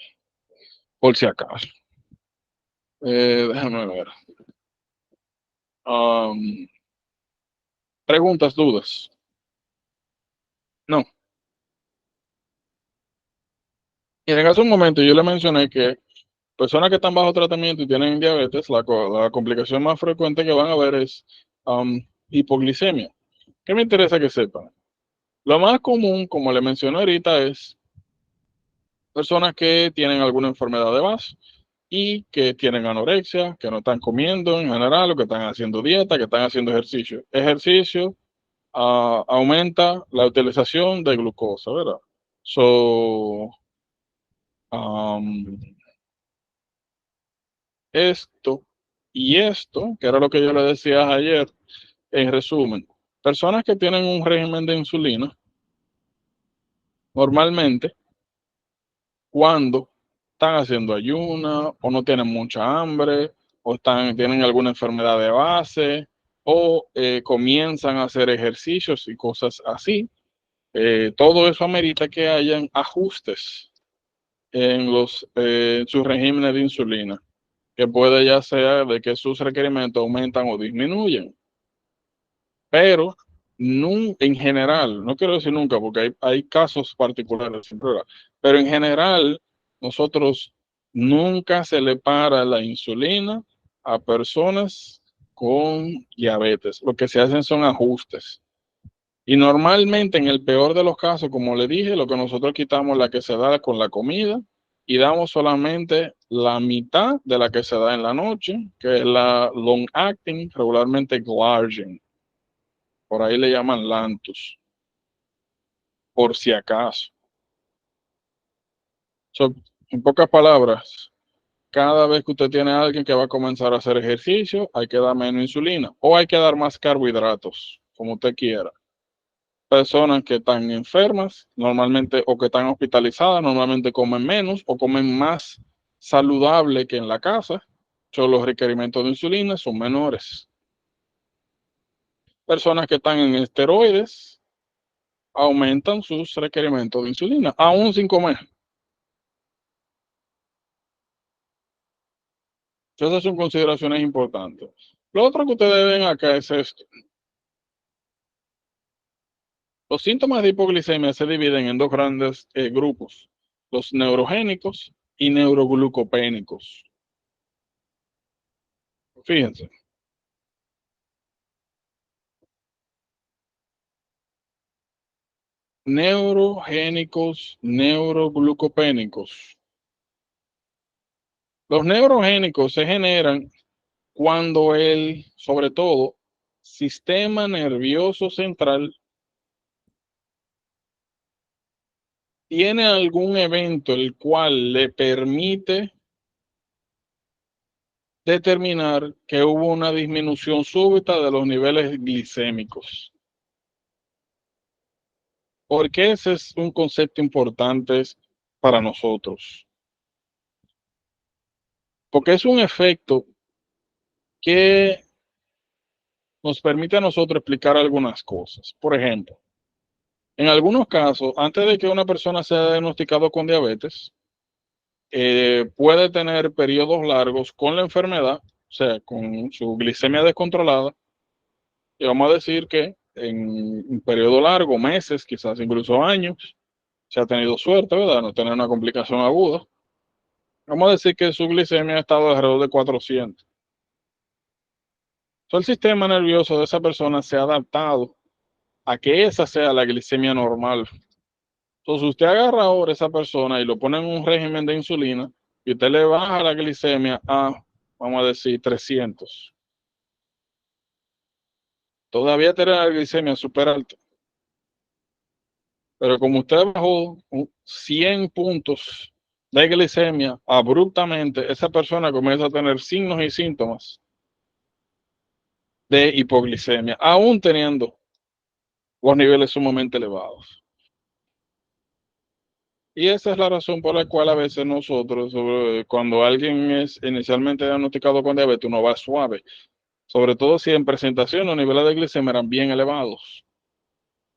por si acaso. Déjame ver. Um, Preguntas, dudas. No. Y en ese momento yo le mencioné que personas que están bajo tratamiento y tienen diabetes, la complicación más frecuente que van a ver es hipoglicemia. ¿Qué me interesa que sepan? Lo más común, como le mencioné ahorita, es personas que tienen alguna enfermedad de base y que tienen anorexia, que no están comiendo en general, o que están haciendo dieta, que están haciendo ejercicio. Ejercicio aumenta la utilización de glucosa, ¿verdad? So, um, esto esto, que era lo que yo le decía ayer, en resumen, personas que tienen un régimen de insulina, normalmente, cuando están haciendo ayuna o no tienen mucha hambre o tienen alguna enfermedad de base o comienzan a hacer ejercicios y cosas así, todo eso amerita que hayan ajustes en sus regímenes de insulina, que puede ya sea de que sus requerimientos aumentan o disminuyen. Pero en general, no quiero decir nunca, porque hay casos particulares, siempre, ¿verdad? Pero en general, nosotros nunca se le para la insulina a personas con diabetes. Lo que se hacen son ajustes. Y normalmente, en el peor de los casos, como le dije, lo que nosotros quitamos es la que se da con la comida y damos solamente la mitad de la que se da en la noche, que es la long acting, regularmente Glargine. Por ahí le llaman Lantus, por si acaso. So, en pocas palabras, cada vez que usted tiene a alguien que va a comenzar a hacer ejercicio, hay que dar menos insulina o hay que dar más carbohidratos, como usted quiera. Personas que están enfermas, normalmente, o que están hospitalizadas, normalmente comen menos o comen más saludable que en la casa. Los requerimientos de insulina son menores. Personas que están en esteroides aumentan sus requerimientos de insulina, aún sin comer. Esas son consideraciones importantes. Lo otro que ustedes ven acá es esto. Los síntomas de hipoglicemia se dividen en dos grandes grupos, los neurogénicos y neuroglucopénicos. Fíjense, neurogénicos, neuroglucopénicos. Los neurogénicos se generan cuando sobre todo, sistema nervioso central tiene algún evento el cual le permite determinar que hubo una disminución súbita de los niveles glicémicos. Porque ese es un concepto importante para nosotros. Porque es un efecto que nos permite a nosotros explicar algunas cosas. Por ejemplo, en algunos casos, antes de que una persona sea diagnosticado con diabetes, puede tener periodos largos con la enfermedad, o sea, con su glicemia descontrolada, y vamos a decir que en un periodo largo, meses, quizás incluso años, se ha tenido suerte, ¿verdad? No tener una complicación aguda. Vamos a decir que su glicemia ha estado alrededor de 400. El sistema nervioso de esa persona se ha adaptado a que esa sea la glicemia normal. Entonces usted agarra ahora a esa persona y lo pone en un régimen de insulina y usted le baja la glicemia a, vamos a decir, 300. Todavía tiene la glicemia súper alta. Pero como usted bajó 100 puntos de glicemia abruptamente, esa persona comienza a tener signos y síntomas de hipoglicemia, aún teniendo los niveles sumamente elevados. Y esa es la razón por la cual a veces nosotros, cuando alguien es inicialmente diagnosticado con diabetes, uno va suave, sobre todo si en presentación los niveles de glicemia eran bien elevados.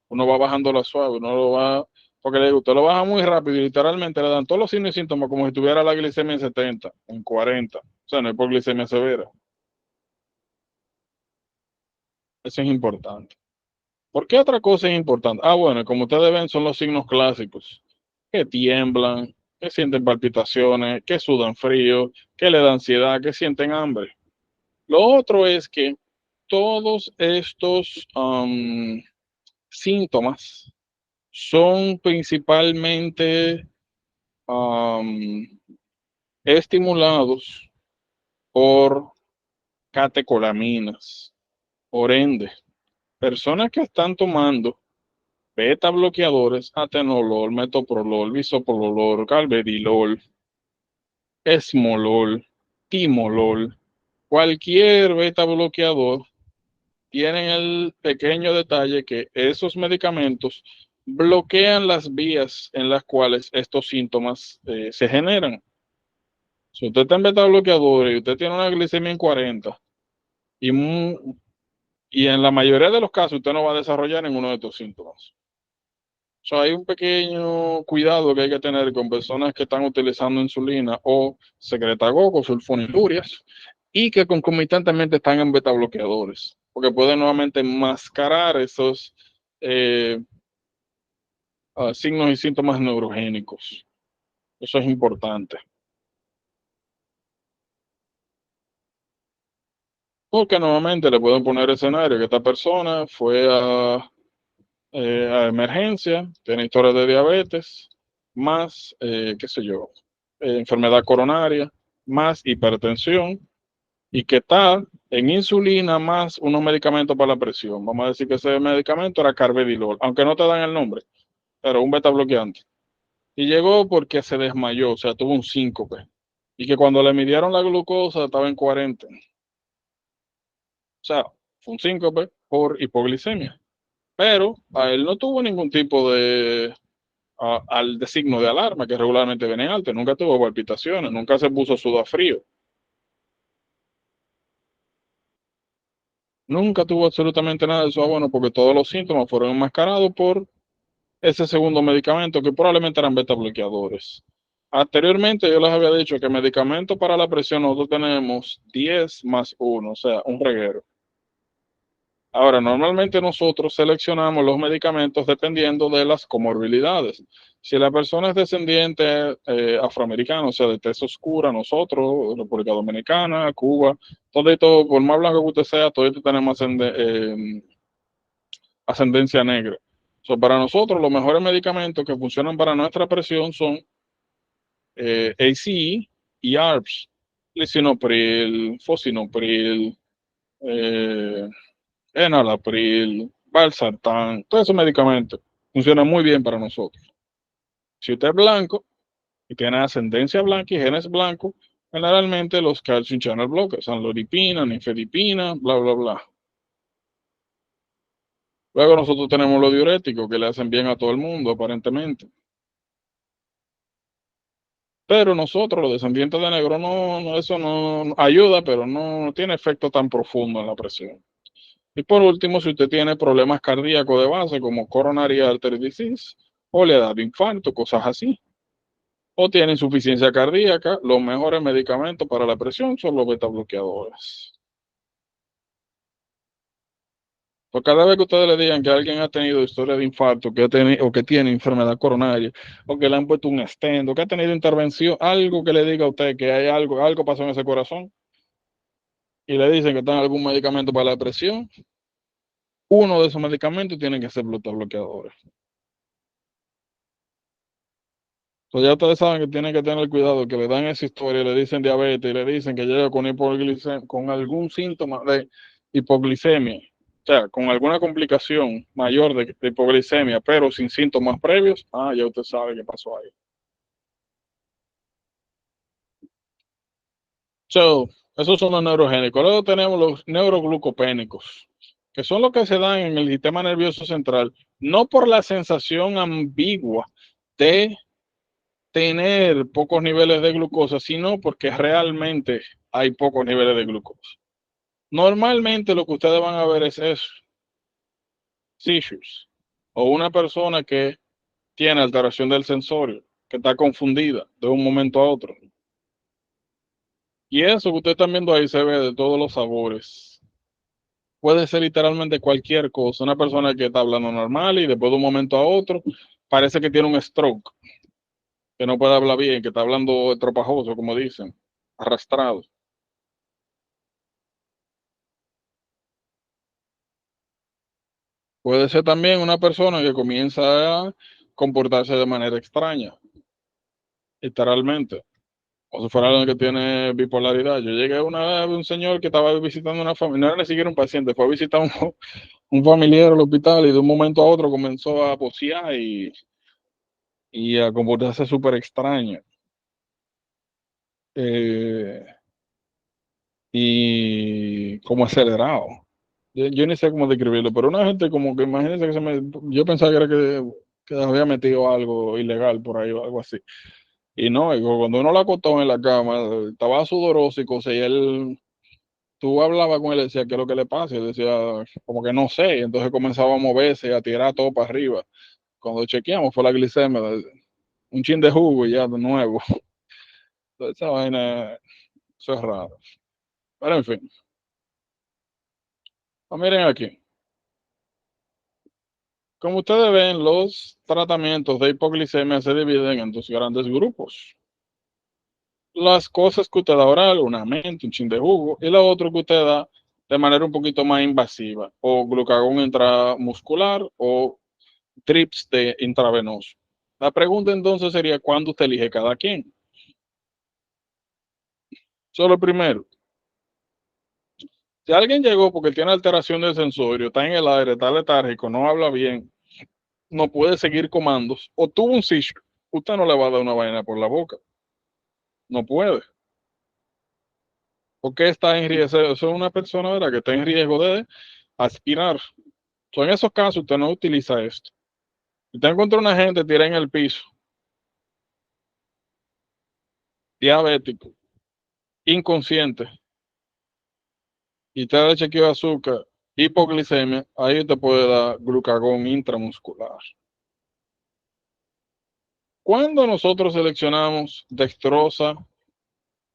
Uno va bajando la suave, uno lo va, porque le digo, usted lo baja muy rápido y literalmente le dan todos los signos y síntomas como si tuviera la glicemia en 70, en 40, o sea, no es por glicemia severa. Eso es importante. ¿Por qué otra cosa es importante? Ah, bueno, como ustedes ven, son los signos clásicos, que tiemblan, que sienten palpitaciones, que sudan frío, que le da ansiedad, que sienten hambre. Lo otro es que todos estos síntomas son principalmente estimulados por catecolaminas. Por ende, personas que están tomando beta bloqueadores, atenolol, metoprolol, bisoprolol, carvedilol, esmolol, timolol, cualquier beta bloqueador, tienen el pequeño detalle que esos medicamentos bloquean las vías en las cuales estos síntomas se generan. Si usted está en beta bloqueador y usted tiene una glicemia en 40 y, y en la mayoría de los casos usted no va a desarrollar ninguno de estos síntomas. Hay un pequeño cuidado que hay que tener con personas que están utilizando insulina o secretagogos, sulfonilurias, y que concomitantemente están en beta bloqueadores, porque pueden nuevamente mascarar esos signos y síntomas neurogénicos. Eso es importante. Porque nuevamente le pueden poner escenario que esta persona fue a emergencia, tiene historia de diabetes, más, qué sé yo, enfermedad coronaria, más hipertensión, y que está en insulina más unos medicamentos para la presión. Vamos a decir que ese medicamento era carvedilol, aunque no te dan el nombre, pero un beta bloqueante. Y llegó porque se desmayó, o sea, tuvo un síncope. Y que cuando le midieron la glucosa estaba en 40. O sea, fue un síncope por hipoglicemia. pero a él no tuvo ningún tipo de al de signo de alarma que regularmente viene alto, nunca tuvo palpitaciones, nunca se puso sudafrío, nunca tuvo absolutamente nada de eso, bueno, porque todos los síntomas fueron enmascarados por ese segundo medicamento que probablemente eran beta bloqueadores. Anteriormente yo les había dicho que medicamento para la presión nosotros tenemos 10 más uno, o sea, un reguero. Ahora, normalmente nosotros seleccionamos los medicamentos dependiendo de las comorbilidades. Si la persona es descendiente afroamericana, o sea, de tez oscura, nosotros, República Dominicana, Cuba, todo esto, por más blanco que usted sea, todo esto tenemos ascendencia negra. So, para nosotros, los mejores medicamentos que funcionan para nuestra presión son ACE y ARBs, lisinopril, fosinopril, eh, enalapril, valsartán, todos esos medicamentos funcionan muy bien para nosotros. Si usted es blanco y tiene ascendencia blanca y genes blancos, generalmente los calcium channel blockers, sanlodipina, nifedipina, bla, bla, bla. Luego nosotros tenemos los diuréticos que le hacen bien a todo el mundo, aparentemente. Pero nosotros, los descendientes de negro, eso no ayuda, pero no tiene efecto tan profundo en la presión. Y por último, si usted tiene problemas cardíacos de base, como coronary artery disease, o le da de infarto, cosas así, o tiene insuficiencia cardíaca, los mejores medicamentos para la presión son los beta bloqueadores. Pues cada vez que ustedes le digan que alguien ha tenido historia de infarto, que ha tenido, o que tiene enfermedad coronaria, o que le han puesto un stent, o que ha tenido intervención, algo que le diga a usted que hay algo pasó en ese corazón, y le dicen que está en algún medicamento para la presión, uno de esos medicamentos tiene que ser beta bloqueadores. Pues ya ustedes saben que tienen que tener cuidado, que le dan esa historia, le dicen diabetes y le dicen que llega con con algún síntoma de hipoglicemia, o sea, con alguna complicación mayor de hipoglicemia, pero sin síntomas previos, ya usted sabe qué pasó ahí. So, esos son los neurogénicos. Luego tenemos los neuroglucopénicos, que son los que se dan en el sistema nervioso central, no por la sensación ambigua de tener pocos niveles de glucosa, sino porque realmente hay pocos niveles de glucosa. Normalmente lo que ustedes van a ver es eso, seizures, o una persona que tiene alteración del sensorio, que está confundida de un momento a otro. Y eso que ustedes están viendo ahí se ve de todos los sabores. Puede ser literalmente cualquier cosa. Una persona que está hablando normal y después de un momento a otro parece que tiene un stroke, que no puede hablar bien, que está hablando estropajoso, como dicen, arrastrado. Puede ser también una persona que comienza a comportarse de manera extraña, literalmente, o si fuera alguien que tiene bipolaridad. Yo llegué una vez a un señor que estaba visitando una familia, no era ni siquiera un paciente, fue a visitar un familiar al hospital y de un momento a otro comenzó a posear y a comportarse súper extraño. Eh, y como acelerado. Yo ni sé cómo describirlo, pero una gente como que imagínense que yo pensaba que era que había metido algo ilegal por ahí o algo así. Y no, y cuando uno la acostó en la cama, estaba sudoroso y cosas, y tú hablabas con él y decía, ¿qué es lo que le pasa? Y él decía, como que no sé, y entonces comenzaba a moverse y a tirar todo para arriba. Cuando chequeamos fue la glicemia, un chin de jugo y ya de nuevo. Entonces, esa vaina, eso es raro. Pero en fin, pues miren aquí. Como ustedes ven, los tratamientos de hipoglicemia se dividen en dos grandes grupos. Las cosas que usted da oral, una mente, un chin de jugo, y la otra que usted da de manera un poquito más invasiva, o glucagón intramuscular o trips de intravenoso. La pregunta entonces sería, ¿cuándo usted elige cada quien? Solo primero, si alguien llegó porque tiene alteración del sensorio, está en el aire, está letárgico, no habla bien, no puede seguir comandos, o tuvo un seizure, usted no le va a dar una vaina por la boca. No puede. Porque está en riesgo, es una persona, ¿verdad?, que está en riesgo de aspirar. En esos casos, usted no utiliza esto. Si usted encuentra una gente tirada en el piso, diabético, inconsciente, y usted le chequeó azúcar, hipoglicemia, ahí usted puede dar glucagón intramuscular. Cuando nosotros seleccionamos dextrosa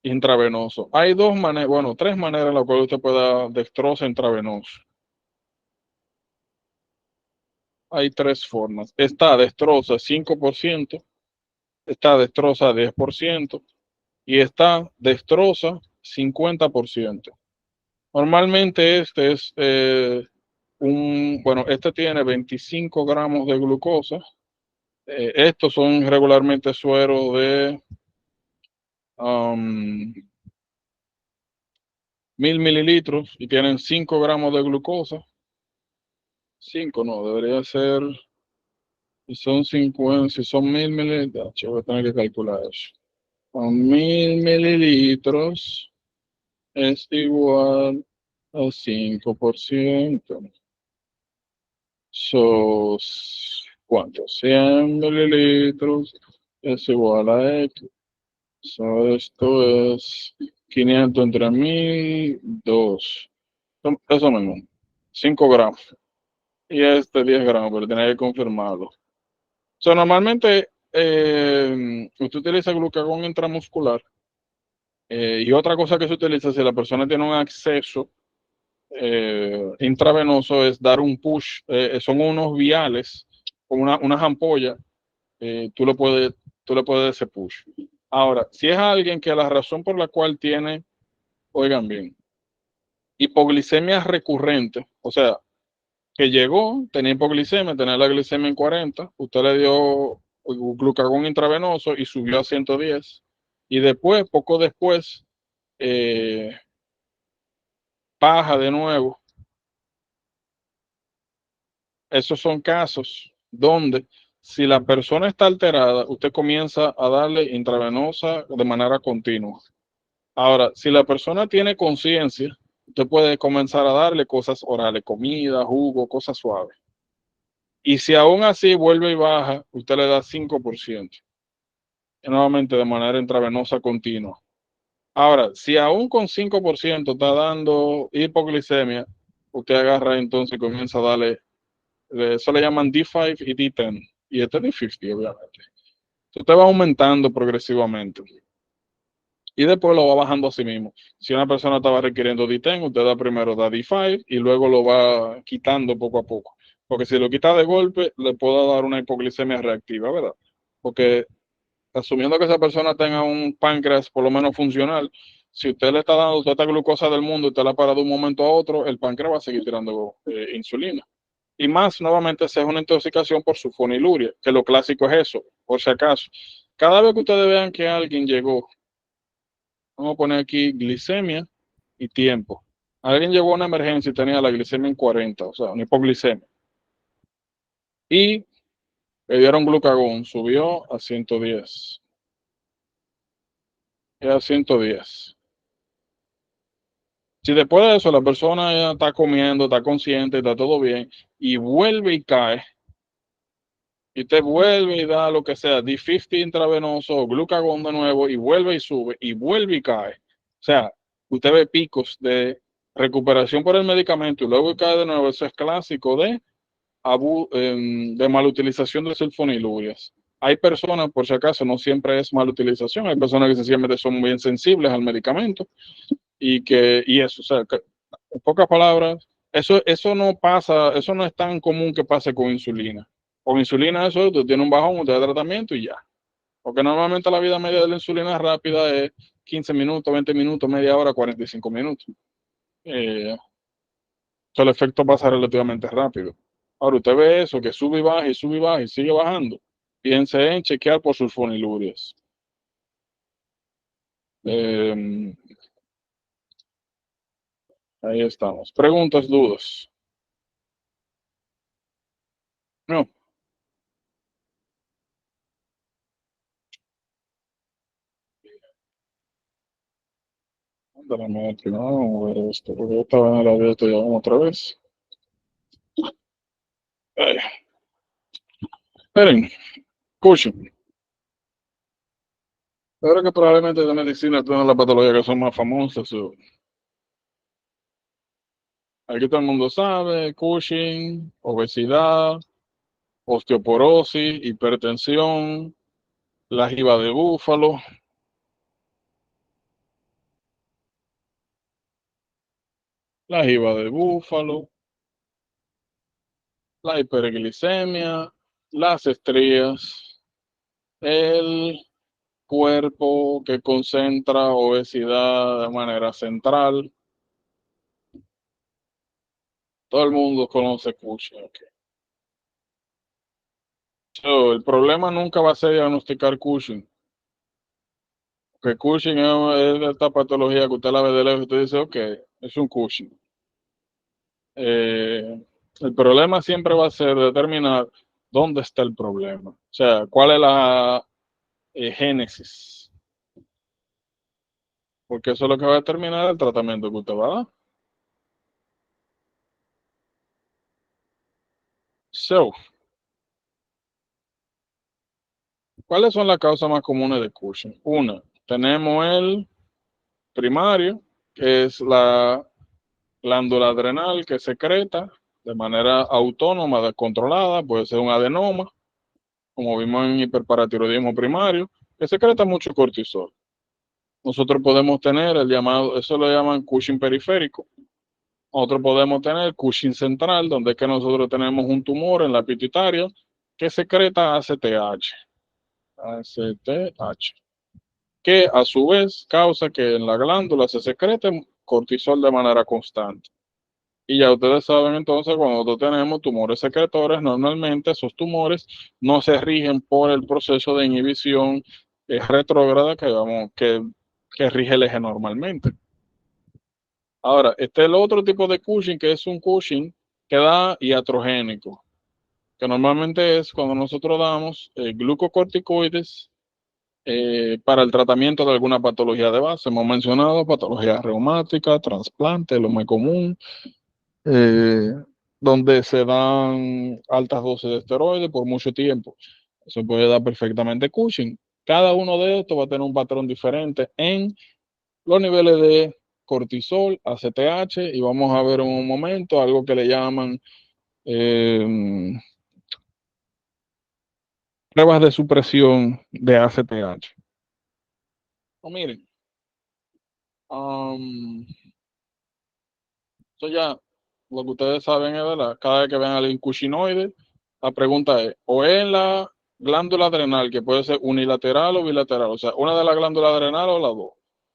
intravenoso, hay dos maneras, bueno, tres maneras en las cuales usted puede dar dextrosa intravenoso. Hay tres formas. Está dextrosa 5%, está dextrosa 10% y está dextrosa 50%. Normalmente este es bueno, este tiene 25 gramos de glucosa. Estos son regularmente sueros de 1000 mililitros y tienen 5 gramos de glucosa. 5 no, debería ser, si son 50, si son 1000 mililitros, yo voy a tener que calcular eso. Con 1000 mililitros es igual a 5%. Son, ¿cuánto? 100 mililitros es igual a X. Esto es 500 entre 1000, 2. Eso mismo, 5 gramos. Y este 10 gramos, pero tenía que confirmarlo. Normalmente usted utiliza glucagón intramuscular. Y otra cosa que se utiliza si la persona tiene un acceso intravenoso es dar un push. Son unos viales con unas ampollas. Tú le puedes dar ese push. Ahora, si es alguien que la razón por la cual tiene, oigan bien, hipoglicemia recurrente, o sea, que llegó, tenía hipoglicemia, tenía la glicemia en 40, usted le dio glucagón intravenoso y subió a 110, y después, poco después, eh, baja de nuevo. Esos son casos donde si la persona está alterada, usted comienza a darle intravenosa de manera continua. Ahora, si la persona tiene conciencia, usted puede comenzar a darle cosas orales, comida, jugo, cosas suaves. Y si aún así vuelve y baja, usted le da 5%, y nuevamente de manera intravenosa continua. Ahora, si aún con 5% está dando hipoglicemia, usted agarra entonces y comienza a darle, eso le llaman D5 y D10, y este es D50, obviamente. Usted va aumentando progresivamente y después lo va bajando a sí mismo. Si una persona estaba requiriendo D10, usted da primero da D5 y luego lo va quitando poco a poco. Porque si lo quita de golpe, le puede dar una hipoglicemia reactiva, ¿verdad? Porque asumiendo que esa persona tenga un páncreas por lo menos funcional, si usted le está dando toda esta glucosa del mundo, usted la para de un momento a otro, el páncreas va a seguir tirando insulina. Y más, nuevamente, esa es una intoxicación por sulfoniluria, que lo clásico es eso, por si acaso. Cada vez que ustedes vean que alguien llegó, vamos a poner aquí glicemia y tiempo. Alguien llegó a una emergencia y tenía la glicemia en 40, o sea, una hipoglicemia. Y le dieron glucagón, subió a 110. Y a 110. Si después de eso la persona ya está comiendo, está consciente, está todo bien, y vuelve y cae, y te vuelve y da lo que sea, D50 intravenoso, glucagón de nuevo, y vuelve y sube, y vuelve y cae. O sea, usted ve picos de recuperación por el medicamento y luego cae de nuevo. Eso es clásico de malutilización de sulfonilurias. Hay personas, por si acaso, no siempre es malutilización, hay personas que sencillamente son muy sensibles al medicamento y eso, o sea, en pocas palabras, eso no pasa, eso no es tan común que pase con insulina. Con insulina eso, tú tienes un bajón, usted da tratamiento y ya. Porque normalmente la vida media de la insulina rápida es 15 minutos, 20 minutos, media hora, 45 minutos. El efecto pasa relativamente rápido. Ahora usted ve eso, que sube y baja y sigue bajando. Piense en chequear por sulfonilurias. Eh, Ahí estamos. Preguntas, dudas. No, ándale, primero vamos a ver esto, porque yo estaba en el abierto ya otra vez. Ay, esperen, escuchen. Ahora que probablemente de medicina todas las patologías que son más famosas. Aquí todo el mundo sabe, Cushing, obesidad, osteoporosis, hipertensión, la jiba de búfalo, la jiba de búfalo, la hiperglicemia, las estrías, el cuerpo que concentra obesidad de manera central. Todo el mundo conoce Cushing. Okay. So, el problema nunca va a ser diagnosticar Cushing. Porque Cushing es esta patología que usted la ve de lejos y usted dice, ok, es un Cushing. El problema siempre va a ser determinar dónde está el problema. O sea, cuál es la génesis. Porque eso es lo que va a determinar el tratamiento que usted va a dar. So, ¿cuáles son las causas más comunes de Cushing? Una, tenemos el primario, que es la glándula adrenal que secreta de manera autónoma, descontrolada, puede ser un adenoma, como vimos en hiperparatiroidismo primario, que secreta mucho cortisol. Nosotros podemos tener el llamado, eso lo llaman Cushing periférico. Nosotros podemos tener Cushing central, donde es que nosotros tenemos un tumor en la pituitaria que secreta ACTH, que a su vez causa que en la glándula se secrete cortisol de manera constante. Y ya ustedes saben entonces, cuando nosotros tenemos tumores secretores, normalmente esos tumores no se rigen por el proceso de inhibición retrógrada que rige el eje normalmente. Ahora, este es el otro tipo de Cushing, que es un Cushing que da iatrogénico, que normalmente es cuando nosotros damos glucocorticoides para el tratamiento de alguna patología de base. Hemos mencionado patología reumática, trasplante, lo muy común, eh, donde se dan altas dosis de esteroides por mucho tiempo. Eso puede dar perfectamente Cushing. Cada uno de estos va a tener un patrón diferente en los niveles de cortisol, ACTH, y vamos a ver en un momento algo que le llaman eh, pruebas de supresión de ACTH. Oh, miren, eso ya lo que ustedes saben es verdad. Cada vez que vean al incushinoide, la pregunta es, o es en la glándula adrenal, que puede ser unilateral o bilateral, o sea, una de las glándulas adrenales o las dos.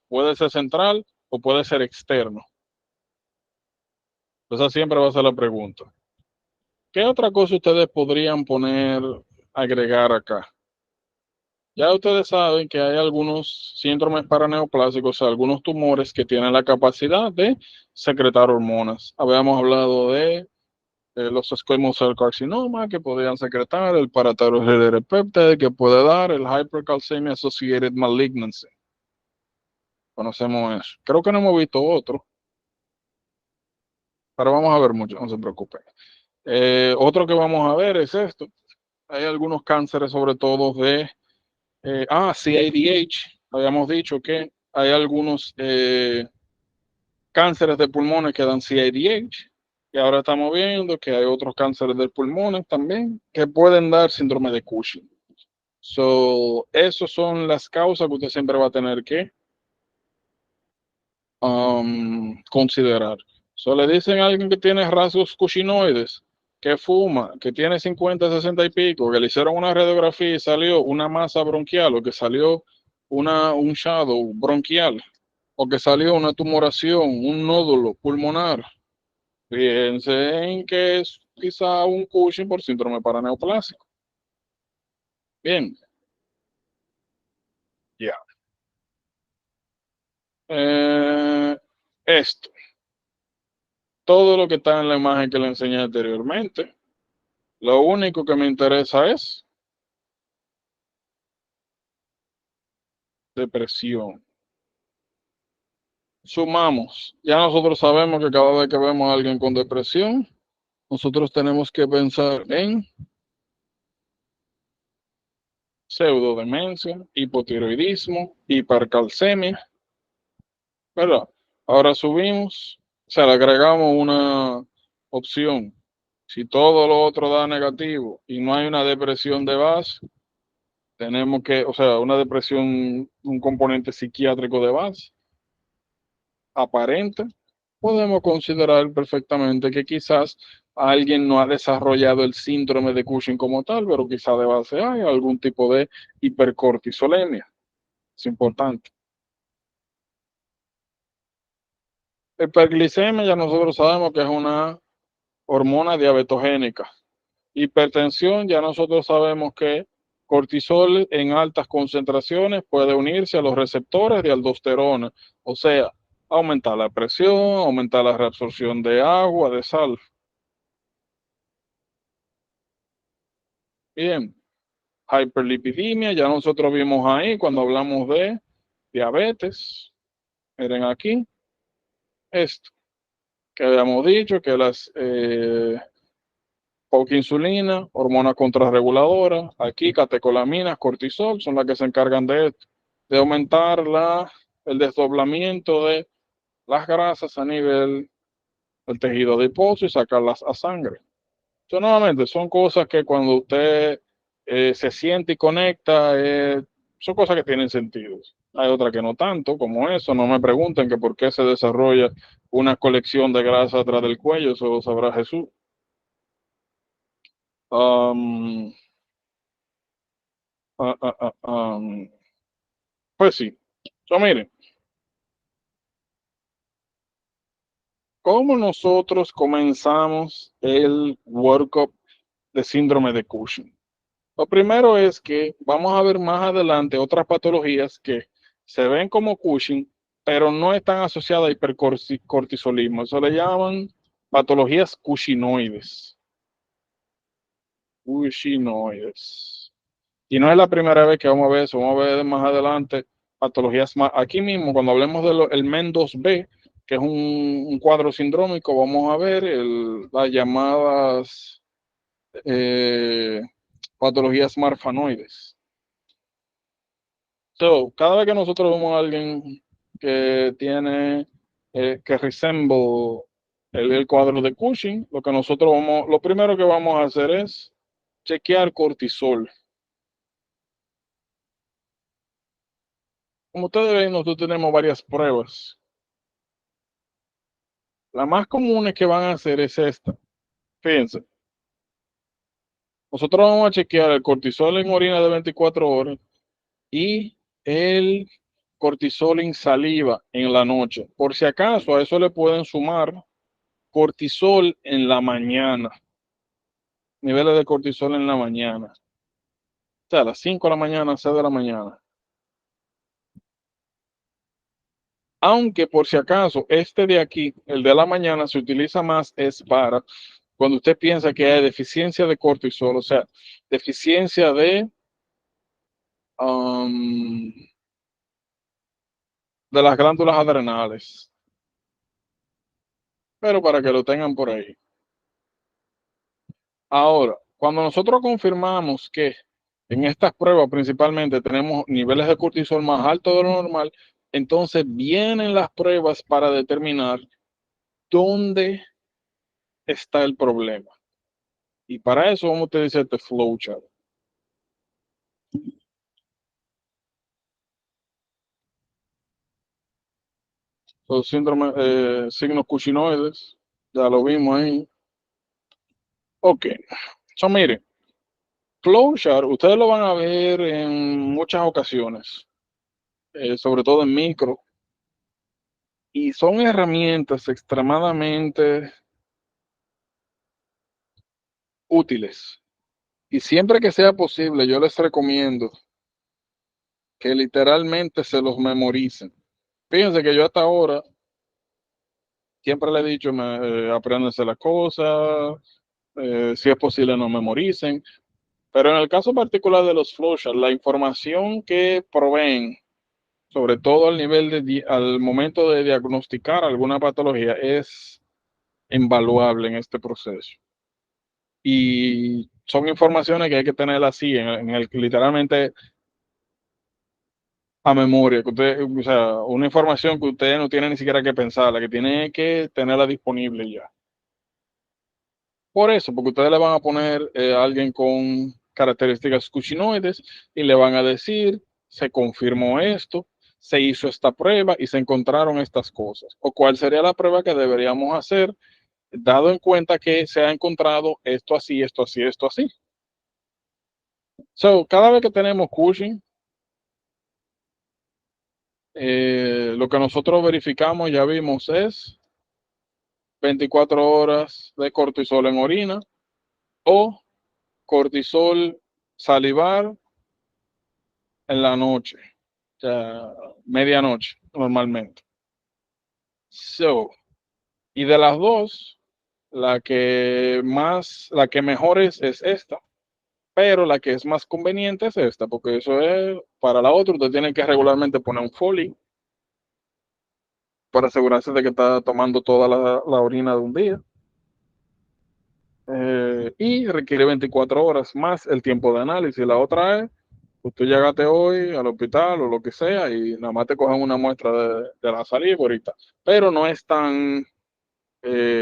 Puede ser central o puede ser externo. Esa siempre va a ser la pregunta. ¿Qué otra cosa ustedes podrían poner, agregar acá? Ya ustedes saben que hay algunos síndromes paraneoplásicos, o sea, algunos tumores que tienen la capacidad de secretar hormonas. Habíamos hablado de los squamous cell carcinoma que podrían secretar, el parathyroid peptide que puede dar, el hypercalcemia associated malignancy. Conocemos eso. Creo que no hemos visto otro, pero vamos a ver mucho, no se preocupen. Otro que vamos a ver es esto. Hay algunos cánceres, sobre todo de CADH. Habíamos dicho que hay algunos cánceres de pulmones que dan CADH. Y ahora estamos viendo que hay otros cánceres de pulmones también que pueden dar síndrome de Cushing. So, esas son las causas que usted siempre va a tener que considerar. So, le dicen a alguien que tiene rasgos cushinoides, que fuma, que tiene 50, 60 y pico, que le hicieron una radiografía y salió una masa bronquial o que salió un shadow bronquial o que salió una tumoración, un nódulo pulmonar. Fíjense en que es quizá un Cushing por síndrome paraneoplásico. Bien, ya. Yeah. Esto, todo lo que está en la imagen que le enseñé anteriormente, lo único que me interesa es depresión. Sumamos, ya nosotros sabemos que cada vez que vemos a alguien con depresión, nosotros tenemos que pensar en pseudodemencia, hipotiroidismo, hipercalcemia, ¿verdad? Ahora subimos, o sea, le agregamos una opción. Si todo lo otro da negativo y no hay una depresión de base, tenemos que, o sea, una depresión, un componente psiquiátrico de base, aparente, podemos considerar perfectamente que quizás alguien no ha desarrollado el síndrome de Cushing como tal, pero quizás de base hay algún tipo de hipercortisolemia. Es importante. Hiperglicemia ya nosotros sabemos que es una hormona diabetogénica. Hipertensión ya nosotros sabemos que cortisol en altas concentraciones puede unirse a los receptores de aldosterona, o sea, aumentar la presión, aumentar la reabsorción de agua, de sal. Bien, hiperlipidemia, ya nosotros vimos ahí cuando hablamos de diabetes. Miren aquí, esto que habíamos dicho, que las poca insulina, hormona contrarreguladora, aquí catecolaminas, cortisol, son las que se encargan de esto, de aumentar el desdoblamiento de las grasas a nivel del tejido adiposo y sacarlas a sangre. Entonces, nuevamente, son cosas que cuando usted se siente y conecta, son cosas que tienen sentido. Hay otras que no tanto, como eso. No me pregunten que por qué se desarrolla una colección de grasa atrás del cuello, eso lo sabrá Jesús. Um, ah, ah, ah, pues sí. Miren, ¿cómo nosotros comenzamos el workup de síndrome de Cushing? Lo primero es que vamos a ver más adelante otras patologías que se ven como Cushing, pero no están asociadas a hipercortisolismo. Eso le llaman patologías cushinoides. Cushinoides. Y no es la primera vez que vamos a ver eso, vamos a ver más adelante patologías más. Aquí mismo, cuando hablemos del MEN2B, que es un cuadro sindrómico, vamos a ver las llamadas eh, patologías marfanoides. Cada vez que nosotros vemos a alguien que tiene, que resemble el cuadro de Cushing, lo primero que vamos a hacer es chequear cortisol. Como ustedes ven, nosotros tenemos varias pruebas. La más común que van a hacer es esta. Fíjense, nosotros vamos a chequear el cortisol en orina de 24 horas y el cortisol en saliva en la noche. Por si acaso, a eso le pueden sumar cortisol en la mañana, niveles de cortisol en la mañana. O sea, a las 5 de la mañana, 6 de la mañana. Aunque por si acaso, este de aquí, el de la mañana, se utiliza más es para cuando usted piensa que hay deficiencia de cortisol, o sea, deficiencia um, de las glándulas adrenales. Pero para que lo tengan por ahí. Ahora, cuando nosotros confirmamos que en estas pruebas principalmente tenemos niveles de cortisol más altos de lo normal, entonces vienen las pruebas para determinar dónde está el problema. Y para eso vamos a utilizar este flowchart. Los síndromes, signos cushinoides, ya lo vimos ahí. Ok, miren, flowchart, ustedes lo van a ver en muchas ocasiones, sobre todo en micro, y son herramientas extremadamente útiles. Y siempre que sea posible, yo les recomiendo que literalmente se los memoricen. Fíjense que yo hasta ahora siempre le he dicho, apréndanse las cosas, si es posible no memoricen, pero en el caso particular de los flowcharts, la información que proveen, sobre todo al momento de diagnosticar alguna patología, es invaluable en este proceso. y son informaciones que hay que tener así, literalmente a memoria, que usted, o sea, una información que usted no tiene ni siquiera que pensarla, que tiene que tenerla disponible ya. Por eso, porque ustedes le van a poner a alguien con características cuchinoides y le van a decir, se confirmó esto, se hizo esta prueba y se encontraron estas cosas. O cuál sería la prueba que deberíamos hacer, dado en cuenta que se ha encontrado esto así, esto así, esto así. So, cada vez que tenemos Cushing, lo que nosotros verificamos, ya vimos, es 24 horas de cortisol en orina o cortisol salivar en la noche, o sea, medianoche normalmente. So, y de las dos, la que mejor es esta, pero la que es más conveniente es esta, porque eso es, para la otra, usted tiene que regularmente poner un Foley para asegurarse de que está tomando toda la orina de un día. Y requiere 24 horas más el tiempo de análisis. La otra es, usted llegaste hoy al hospital o lo que sea y nada más te cogen una muestra de la saliva ahorita, pero no es tan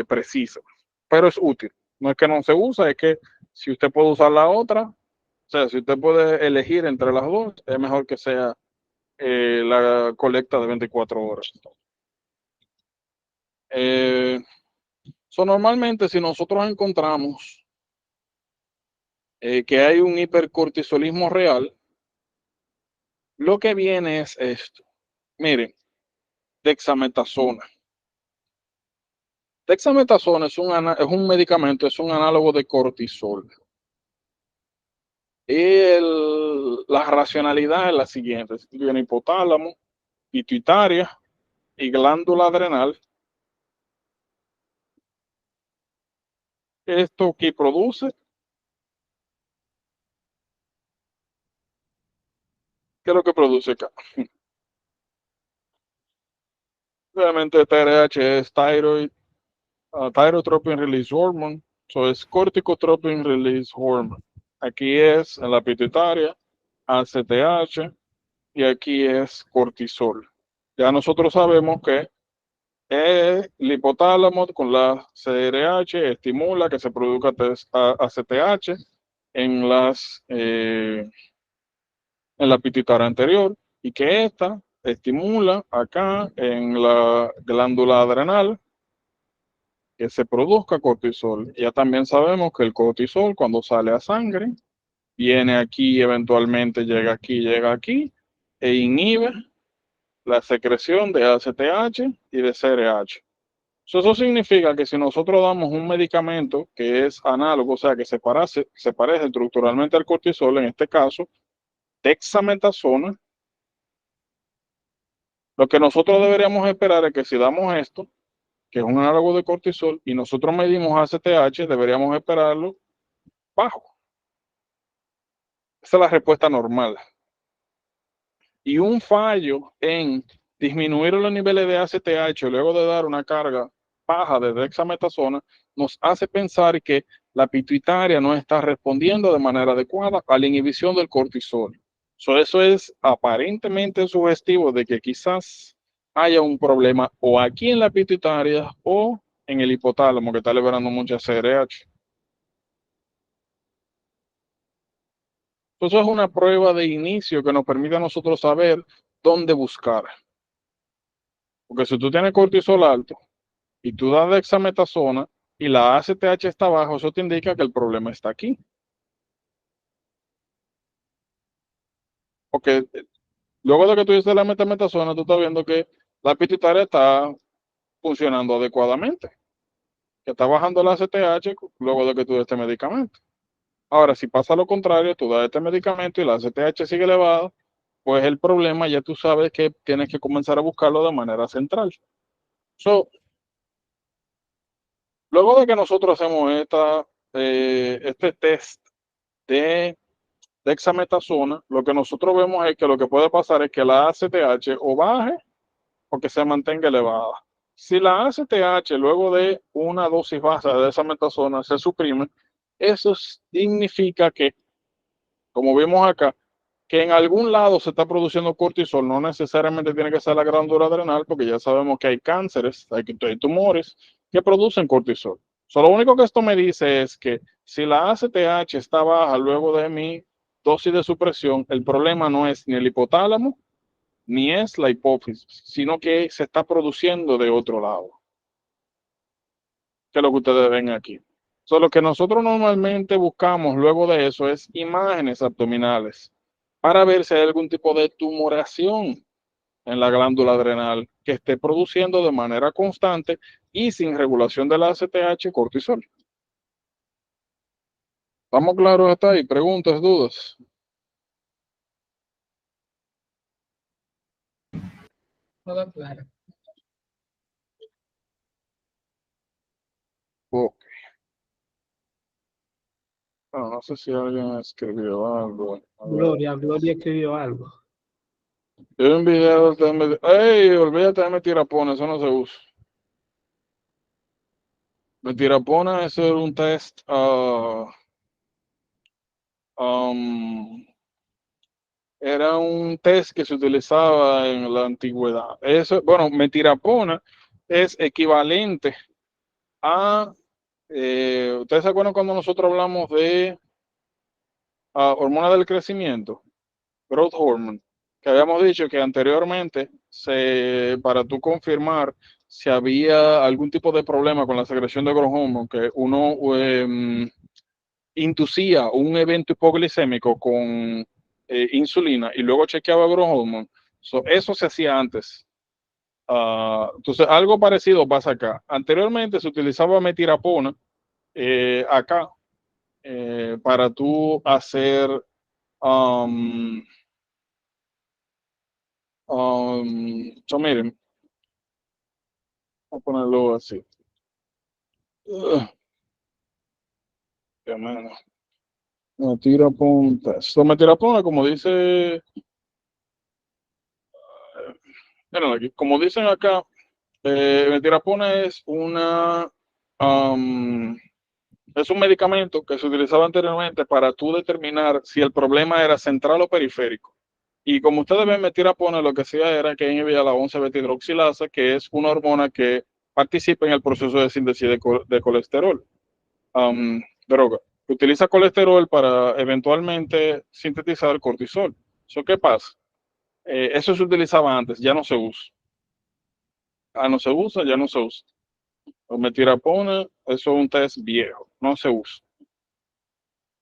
precisa, pero es útil. No es que no se usa, es que si usted puede usar la otra, o sea, si usted puede elegir entre las dos, es mejor que sea la colecta de 24 horas. Normalmente, si nosotros encontramos que hay un hipercortisolismo real, lo que viene es esto. Miren, dexametasona. Dexametasona es un medicamento, es un análogo de cortisol. Y la racionalidad es la siguiente: tiene hipotálamo, pituitaria y glándula adrenal. Esto que produce, ¿qué es lo que produce acá? Obviamente TRH es Thyrotropin Release Hormone, eso es Corticotropin Release Hormone. Aquí es en la pituitaria, ACTH, y aquí es cortisol. Ya nosotros sabemos que el hipotálamo con la CRH estimula que se produzca ACTH en en la pituitaria anterior y que esta estimula acá en la glándula adrenal que se produzca cortisol. Ya también sabemos que el cortisol cuando sale a sangre viene aquí, eventualmente llega aquí e inhibe la secreción de ACTH y de CRH. Eso significa que si nosotros damos un medicamento que es análogo, o sea, que se parece estructuralmente al cortisol, en este caso, dexametasona, lo que nosotros deberíamos esperar es que si damos esto, que es un análogo de cortisol, y nosotros medimos ACTH, deberíamos esperarlo bajo. Esa es la respuesta normal. Y un fallo en disminuir los niveles de ACTH luego de dar una carga baja de dexametasona nos hace pensar que la pituitaria no está respondiendo de manera adecuada a la inhibición del cortisol. Eso es aparentemente sugestivo de que quizás haya un problema o aquí en la pituitaria o en el hipotálamo que está liberando mucha CRH. Entonces es una prueba de inicio que nos permite a nosotros saber dónde buscar. Porque si tú tienes cortisol alto y tú das dexametasona y la ACTH está bajo, eso te indica que el problema está aquí. Porque luego de que tú dices la metametasona, tú estás viendo que la pituitaria está funcionando adecuadamente, que está bajando la ACTH luego de que tú des este medicamento. Ahora, si pasa lo contrario, tú das este medicamento y la ACTH sigue elevada, pues el problema ya tú sabes que tienes que comenzar a buscarlo de manera central. So, luego de que nosotros hacemos este test de dexametasona, lo que nosotros vemos es que lo que puede pasar es que la ACTH o baje o que se mantenga elevada. Si la ACTH luego de una dosis baja de dexametasona se suprime, Eso significa que, como vimos acá, que en algún lado se está produciendo cortisol, no necesariamente tiene que ser la glándula adrenal, porque ya sabemos que hay cánceres, hay tumores que producen cortisol. So, lo único que esto me dice es que si la ACTH está baja luego de mi dosis de supresión, el problema no es ni el hipotálamo, ni es la hipófisis, sino que se está produciendo de otro lado, que es lo que ustedes ven aquí. So, lo que nosotros normalmente buscamos luego de eso es imágenes abdominales para ver si hay algún tipo de tumoración en la glándula adrenal que esté produciendo de manera constante y sin regulación de la ACTH cortisol. ¿Estamos claros hasta ahí? ¿Preguntas, dudas? Todo claro. Ok. Bueno, no sé si alguien escribió algo. A ver. Gloria escribió algo. Yo un video de... ¡Ey! Olvídate de metirapona, eso no se usa. Metirapona es un test... era un test que se utilizaba en la antigüedad. Eso, bueno, metirapona es equivalente a... ¿ustedes se acuerdan cuando nosotros hablamos de hormona del crecimiento? Growth hormone, que habíamos dicho que anteriormente, para tú confirmar si había algún tipo de problema con la secreción de growth hormone, que uno inducía un evento hipoglicémico con insulina y luego chequeaba growth hormone, eso se hacía antes. Entonces, algo parecido pasa acá. Anteriormente se utilizaba metirapona acá para tú hacer um, miren, vamos a ponerlo así. Qué menos. Metirapona. So, metirapona, como dice, miren aquí, como dicen acá, metirapona um, es un medicamento que se utilizaba anteriormente para tú determinar si el problema era central o periférico. Y como ustedes ven, metirapona lo que hacía era que inhibía la 11-beta-hidroxilasa, que es una hormona que participa en el proceso de síntesis de colesterol. Droga, que utiliza colesterol para eventualmente sintetizar cortisol. ¿Eso qué pasa? Eso se utilizaba antes, ya no se usa. No se usa, ya no se usa. Los metirapona, eso es un test viejo, no se usa.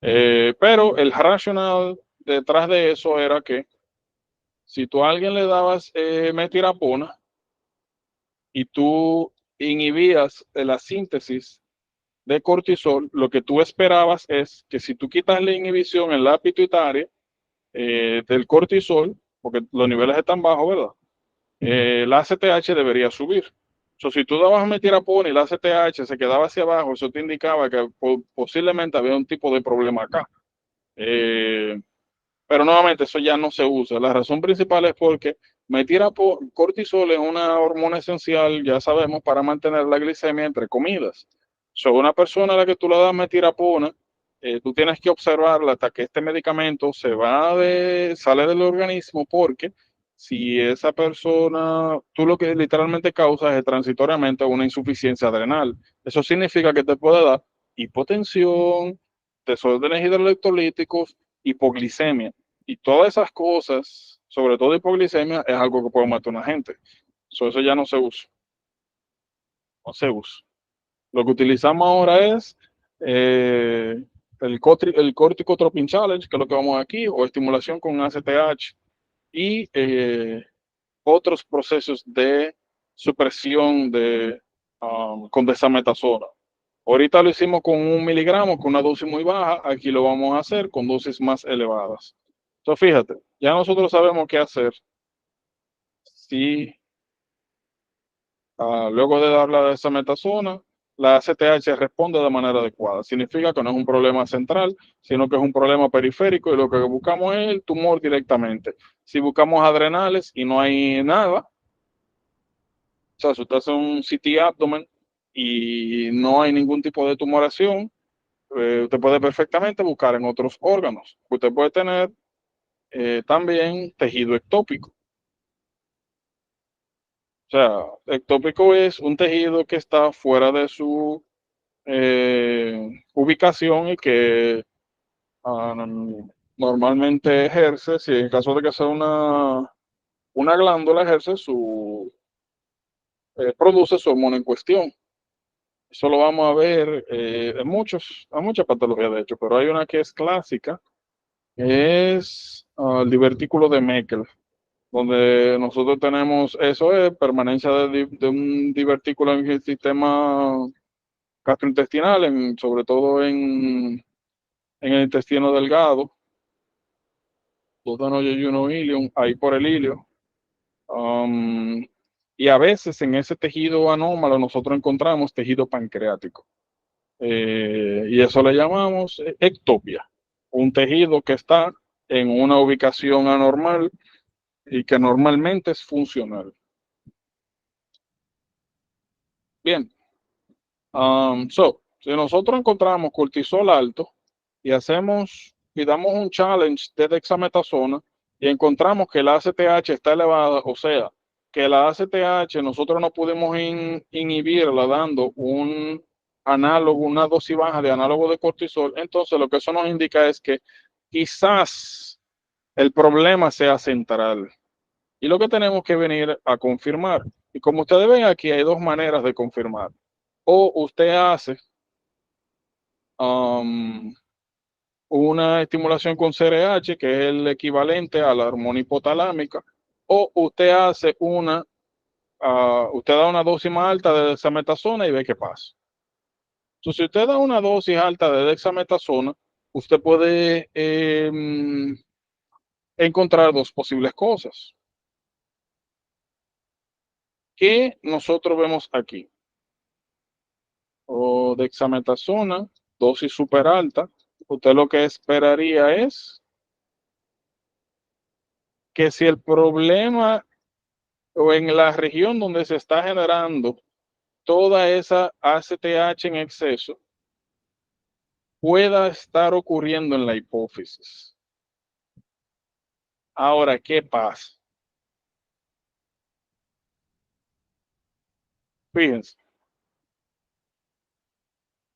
Pero el racional detrás de eso era que si tú a alguien le dabas metirapona y tú inhibías la síntesis de cortisol, lo que tú esperabas es que si tú quitas la inhibición en la pituitaria del cortisol, porque los niveles están bajos, ¿verdad? La ACTH debería subir. Si tú dabas metirapona y la ACTH se quedaba hacia abajo, eso te indicaba que posiblemente había un tipo de problema acá. Eh, pero nuevamente eso ya no se usa. La razón principal es porque cortisol es una hormona esencial, ya sabemos, para mantener la glicemia entre comidas. Una persona a la que tú le das metirapona, tú tienes que observarla hasta que este medicamento sale del organismo, porque si esa persona, tú lo que literalmente causas es transitoriamente una insuficiencia adrenal. Eso significa que te puede dar hipotensión, desórdenes hidroelectrolíticos, hipoglicemia. Y todas esas cosas, sobre todo hipoglicemia, es algo que puede matar a una gente. Eso ya no se usa. No se usa. Lo que utilizamos ahora es eh, el Corticotropin Challenge, que es lo que vamos aquí, o estimulación con ACTH y otros procesos de supresión con desametasona. Ahorita lo hicimos con 1 miligramo, con una dosis muy baja. Aquí lo vamos a hacer con dosis más elevadas. Entonces, fíjate, ya nosotros sabemos qué hacer si luego de dar la desametasona, la ACTH responde de manera adecuada. Significa que no es un problema central, sino que es un problema periférico y lo que buscamos es el tumor directamente. Si buscamos adrenales y no hay nada, o si usted hace un CT abdomen y no hay ningún tipo de tumoración, usted puede perfectamente buscar en otros órganos. Usted puede tener también tejido ectópico. O sea, ectópico es un tejido que está fuera de su ubicación y que normalmente ejerce, si en caso de que sea una glándula, ejerce produce su hormona en cuestión. Eso lo vamos a ver en muchas patologías, de hecho, pero hay una que es clásica, es el divertículo de Meckel, donde nosotros tenemos, eso es permanencia de un divertículo en el sistema gastrointestinal, sobre todo en el intestino delgado, duodeno yeyuno ilium, ahí por el ilio. Um, y a veces en ese tejido anómalo nosotros encontramos tejido pancreático. Y eso le llamamos ectopia, un tejido que está en una ubicación anormal y que normalmente es funcional. Bien, si nosotros encontramos cortisol alto y damos un challenge de dexametasona y encontramos que la ACTH está elevada, o sea, que la ACTH nosotros no pudimos inhibirla dando un análogo, una dosis baja de análogo de cortisol, entonces lo que eso nos indica es que quizás el problema sea central. Y lo que tenemos que venir a confirmar. Y como ustedes ven aquí, hay dos maneras de confirmar. O usted hace um, una estimulación con CRH, que es el equivalente a la hormona hipotalámica, o usted hace usted da una dosis más alta de dexametasona y ve qué pasa. Entonces, si usted da una dosis alta de dexametasona, usted puede encontrar dos posibles cosas. ¿Qué nosotros vemos aquí? O dexametasona, dosis súper alta. Usted lo que esperaría es que si el problema o en la región donde se está generando toda esa ACTH en exceso pueda estar ocurriendo en la hipófisis. Ahora, ¿qué pasa? Fíjense,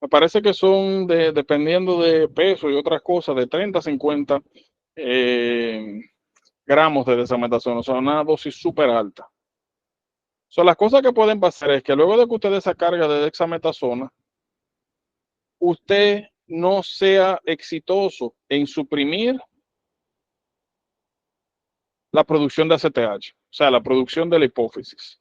me parece que son, dependiendo de peso y otras cosas, de 30 a 50 eh, gramos de desametasona, o sea, una dosis súper alta. So, las cosas que pueden pasar es que luego de que usted esa carga de dexametasona, usted no sea exitoso en suprimir la producción de ACTH, o sea, la producción de la hipófisis.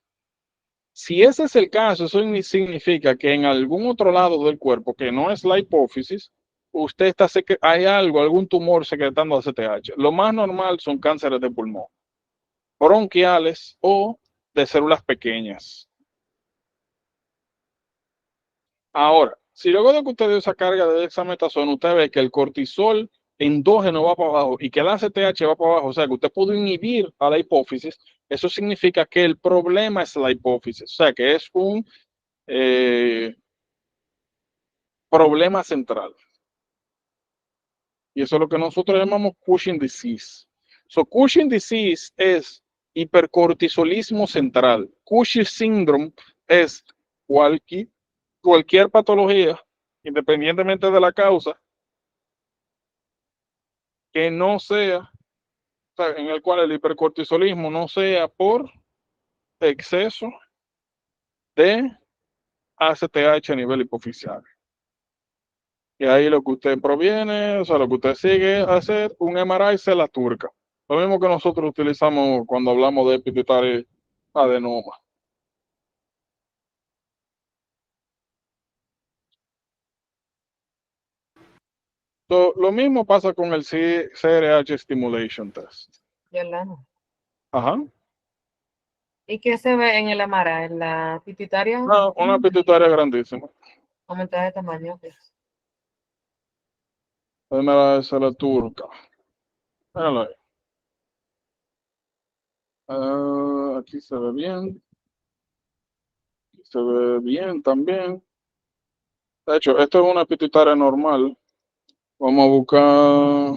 Si ese es el caso, eso significa que en algún otro lado del cuerpo, que no es la hipófisis, usted está hay algún tumor secretando ACTH. Lo más normal son cánceres de pulmón, bronquiales o de células pequeñas. Ahora, si luego de que usted dio esa carga de dexametasona, usted ve que el cortisol endógeno va para abajo y que el ACTH va para abajo, o sea, que usted pudo inhibir a la hipófisis, eso significa que el problema es la hipófisis, o sea, que es un eh, problema central. Y eso es lo que nosotros llamamos Cushing disease. So, Cushing disease es hipercortisolismo central. Cushing syndrome es cualquier patología, independientemente de la causa, que no sea, o sea, en el cual el hipercortisolismo no sea por exceso de ACTH a nivel hipoficial. Y ahí lo que usted proviene, o sea, lo que usted sigue hacer un MRI se la turca. Lo mismo que nosotros utilizamos cuando hablamos de pituitary adenoma. So, lo mismo pasa con el CRH Stimulation Test. Yolanda. Ajá. ¿Y qué se ve en el amara? ¿En la pituitaria? Una pituitaria grandísima. Aumentada de tamaño. Pues. MRI se la turca. Míralo ahí. Aquí se ve bien. Aquí se ve bien también. De hecho, esto es una pituitaria normal. Vamos a buscar,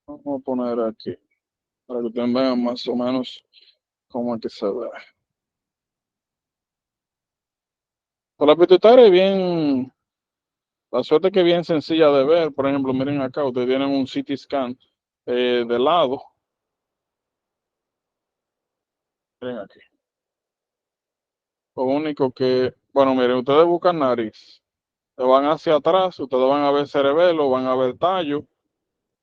vamos a poner aquí, para que ustedes vean más o menos cómo es que se ve. Pues la pituitaria es bien, la suerte es que es bien sencilla de ver. Por ejemplo, miren acá, ustedes tienen un CT scan de lado. Miren aquí. Lo único que, bueno, miren, ustedes buscan nariz. Se van hacia atrás, ustedes van a ver cerebelo, van a ver tallo,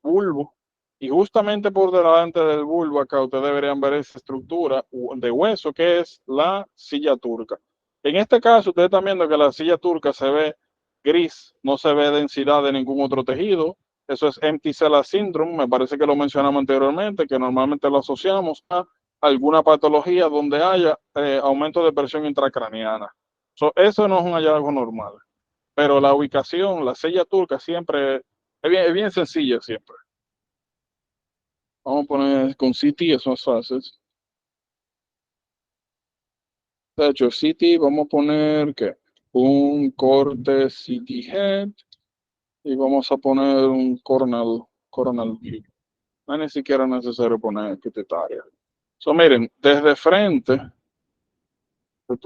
bulbo. Y justamente por delante del bulbo acá ustedes deberían ver esa estructura de hueso que es la silla turca. En este caso ustedes están viendo que la silla turca se ve gris, no se ve densidad de ningún otro tejido. Eso es empty cell syndrome, me parece que lo mencionamos anteriormente, que normalmente lo asociamos a alguna patología donde haya aumento de presión intracraniana. Eso no es un hallazgo normal, pero la ubicación, la silla turca siempre es bien sencilla siempre. Vamos a poner con City, eso es fácil. De hecho, City, vamos a poner que un corte City Head y vamos a poner un coronal View. No es ni siquiera necesario poner pituitaria. Miren, desde frente, bueno,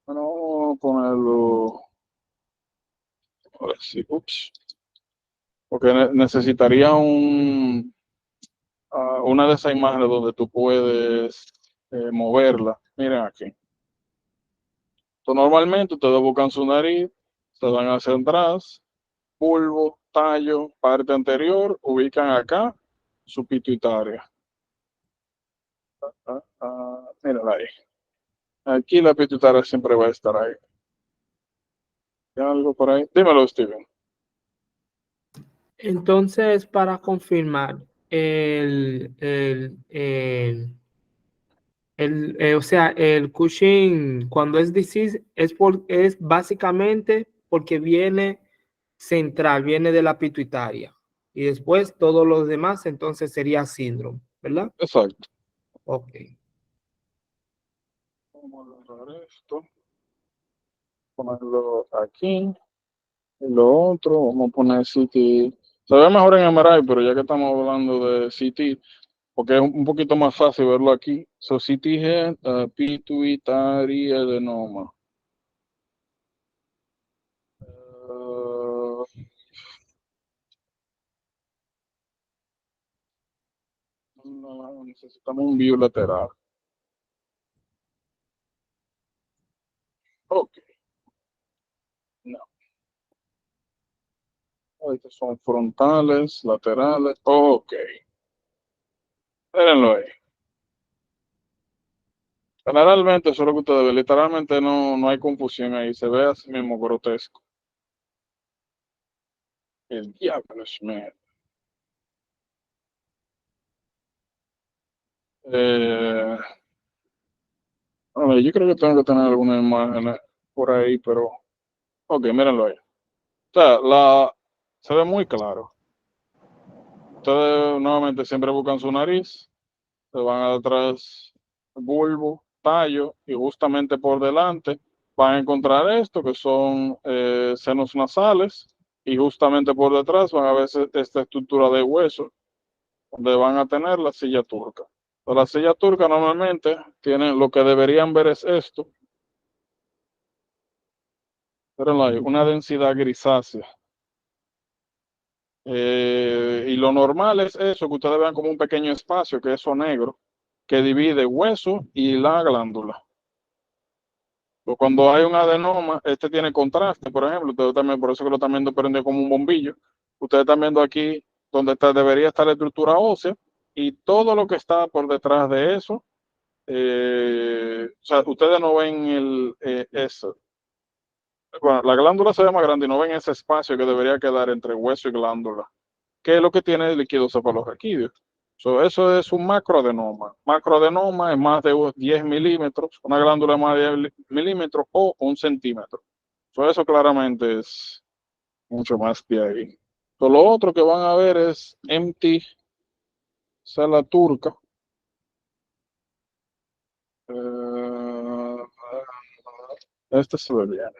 vamos a ponerlo, ahora sí, ups, porque necesitaría una de esas imágenes donde tú puedes moverla. Miren aquí. Normalmente ustedes buscan su nariz, se van hacia atrás, bulbo, tallo, parte anterior, ubican acá su pituitaria. Mírala ahí. Aquí la pituitaria siempre va a estar ahí. ¿Hay algo por ahí? Dímelo, Steven. Entonces, para confirmar, o sea, el Cushing, cuando es disease, es básicamente porque viene central, viene de la pituitaria. Y después todos los demás, entonces sería síndrome, ¿verdad? Exacto. Ok. Vamos a agarrar esto, ponerlo aquí. Y lo otro, vamos a poner CT. Se ve mejor en MRI, pero ya que estamos hablando de CT, porque es un poquito más fácil verlo aquí. CT head, pituitaria adenoma. Uh, no, necesitamos un view lateral. Ok, no. Estos son frontales, laterales. Ok, mírenlo ahí. Generalmente eso es lo que ustedes ven. Literalmente no hay confusión ahí. Se ve así mismo grotesco. El diablo es mío. Eh, yo creo que tengo que tener alguna imagen por ahí, pero. Ok, mírenlo ahí. O sea, se ve muy claro. Ustedes nuevamente siempre buscan su nariz, se van atrás, bulbo, tallo, y justamente por delante van a encontrar esto, que son senos nasales, y justamente por detrás van a ver esta estructura de hueso, donde van a tener la silla turca. Entonces, la silla turca normalmente tienen, lo que deberían ver es esto, pero no hay una densidad grisácea. Y lo normal es eso, que ustedes vean como un pequeño espacio, que es eso negro, que divide hueso y la glándula. Pues cuando hay un adenoma, este tiene contraste, por ejemplo, ustedes también, por eso que lo están viendo prendido como un bombillo. Ustedes están viendo aquí donde debería estar la estructura ósea y todo lo que está por detrás de eso. O sea, ustedes no ven eso. Bueno, la glándula se ve más grande y no ven ese espacio que debería quedar entre hueso y glándula, que es lo que tiene el líquido cefalorraquídeo. Eso es un macroadenoma. Macroadenoma es más de 10 milímetros, una glándula de más de 10 milímetros o 1 centímetro. Eso claramente es mucho más de ahí. Lo otro que van a ver es empty sala turca. Este se ve bien.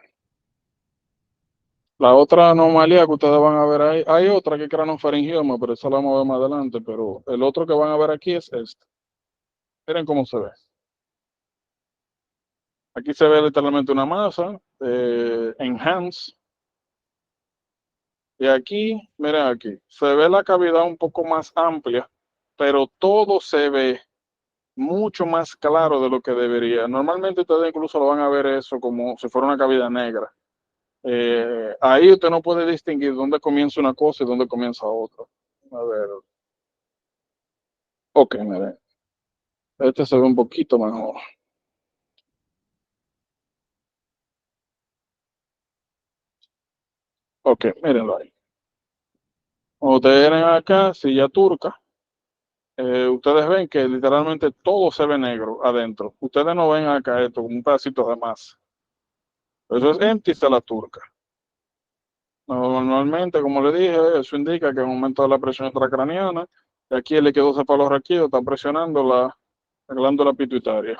La otra anomalía que ustedes van a ver ahí, hay otra que es cranofaringioma, pero esa la vamos a ver más adelante, pero el otro que van a ver aquí es este. Miren cómo se ve. Aquí se ve literalmente una masa, enhance, y aquí, miren aquí, se ve la cavidad un poco más amplia, pero todo se ve mucho más claro de lo que debería. Normalmente ustedes incluso lo van a ver eso como si fuera una cavidad negra. Ahí usted no puede distinguir dónde comienza una cosa y dónde comienza otra. A ver, ok, miren, este se ve un poquito mejor. Ok, mírenlo ahí. Cuando ustedes vienen acá, silla turca, ustedes ven que literalmente todo se ve negro adentro. Ustedes no ven acá esto como un pedacito de masa. Eso es empty la turca. Normalmente, como le dije, eso indica que ha aumentado la presión intracraniana. Y aquí el líquido cefalorraquídeo está presionando la glándula pituitaria.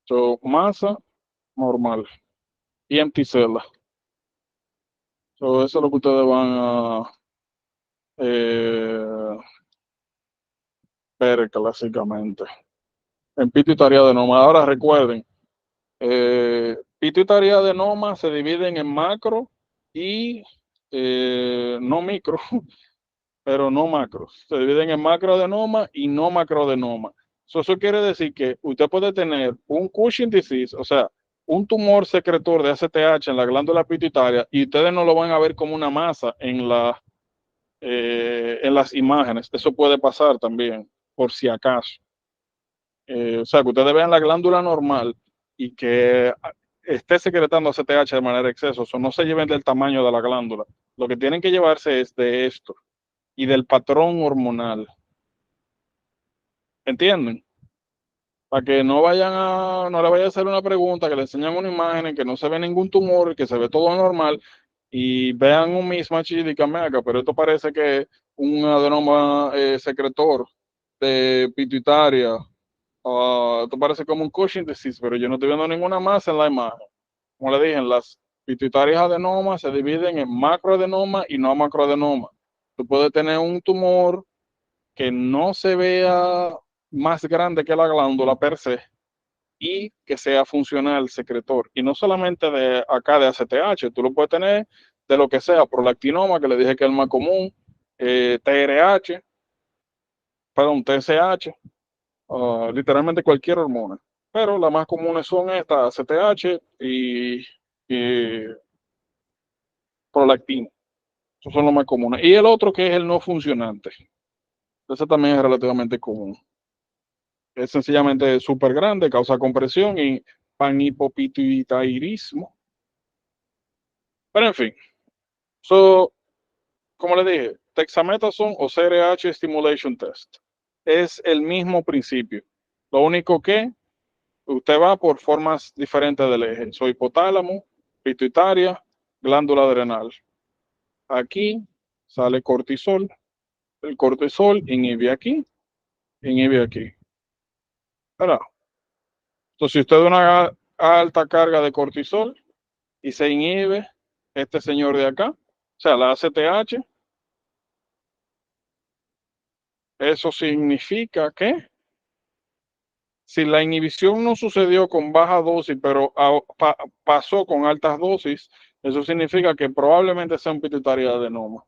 So, masa normal y empty cella. So, eso es lo que ustedes van a eh, ver clásicamente. En pituitariadenoma. Ahora recuerden, pituitariadenoma se dividen en macro y no micro, pero no macros. Se dividen en macroadenoma y no macroadenoma. Eso quiere decir que usted puede tener un Cushing disease, o sea, un tumor secretor de ACTH en la glándula pituitaria y ustedes no lo van a ver como una masa en las imágenes. Eso puede pasar también, por si acaso. O sea, que ustedes vean la glándula normal y que esté secretando ACTH de manera exceso. Eso no se lleven del tamaño de la glándula. Lo que tienen que llevarse es de esto y del patrón hormonal. ¿Entienden? Para que no le vaya a hacer una pregunta, que le enseñan una imagen en que no se ve ningún tumor, que se ve todo normal, y vean un mismatch y digan, acá, pero esto parece que un adenoma secretor de pituitaria, esto parece como un Cushing disease, pero yo no estoy viendo ninguna masa en la imagen. Como le dije, las pituitarias adenomas se dividen en macroadenoma y no macroadenoma. Tú puedes tener un tumor que no se vea más grande que la glándula per se y que sea funcional secretor. Y no solamente de acá de ACTH, tú lo puedes tener de lo que sea, prolactinoma, que le dije que es el más común, TRH, perdón, TSH, literalmente cualquier hormona. Pero las más comunes son estas, ACTH y prolactina. Esos son los más comunes. Y el otro que es el no funcionante. Ese también es relativamente común. Es sencillamente súper grande, causa compresión y panhipopituitarismo. Pero en fin, como le dije, dexamethasone o CRH Stimulation Test. Es el mismo principio. Lo único que usted va por formas diferentes del eje. Soy hipotálamo, pituitaria, glándula adrenal. Aquí sale cortisol. El cortisol inhibe aquí, inhibe aquí. ¿Verdad? Entonces, si usted da una alta carga de cortisol y se inhibe este señor de acá, o sea, la ACTH, eso significa que si la inhibición no sucedió con baja dosis, pero pasó con altas dosis, eso significa que probablemente sea un pituitaria adenoma.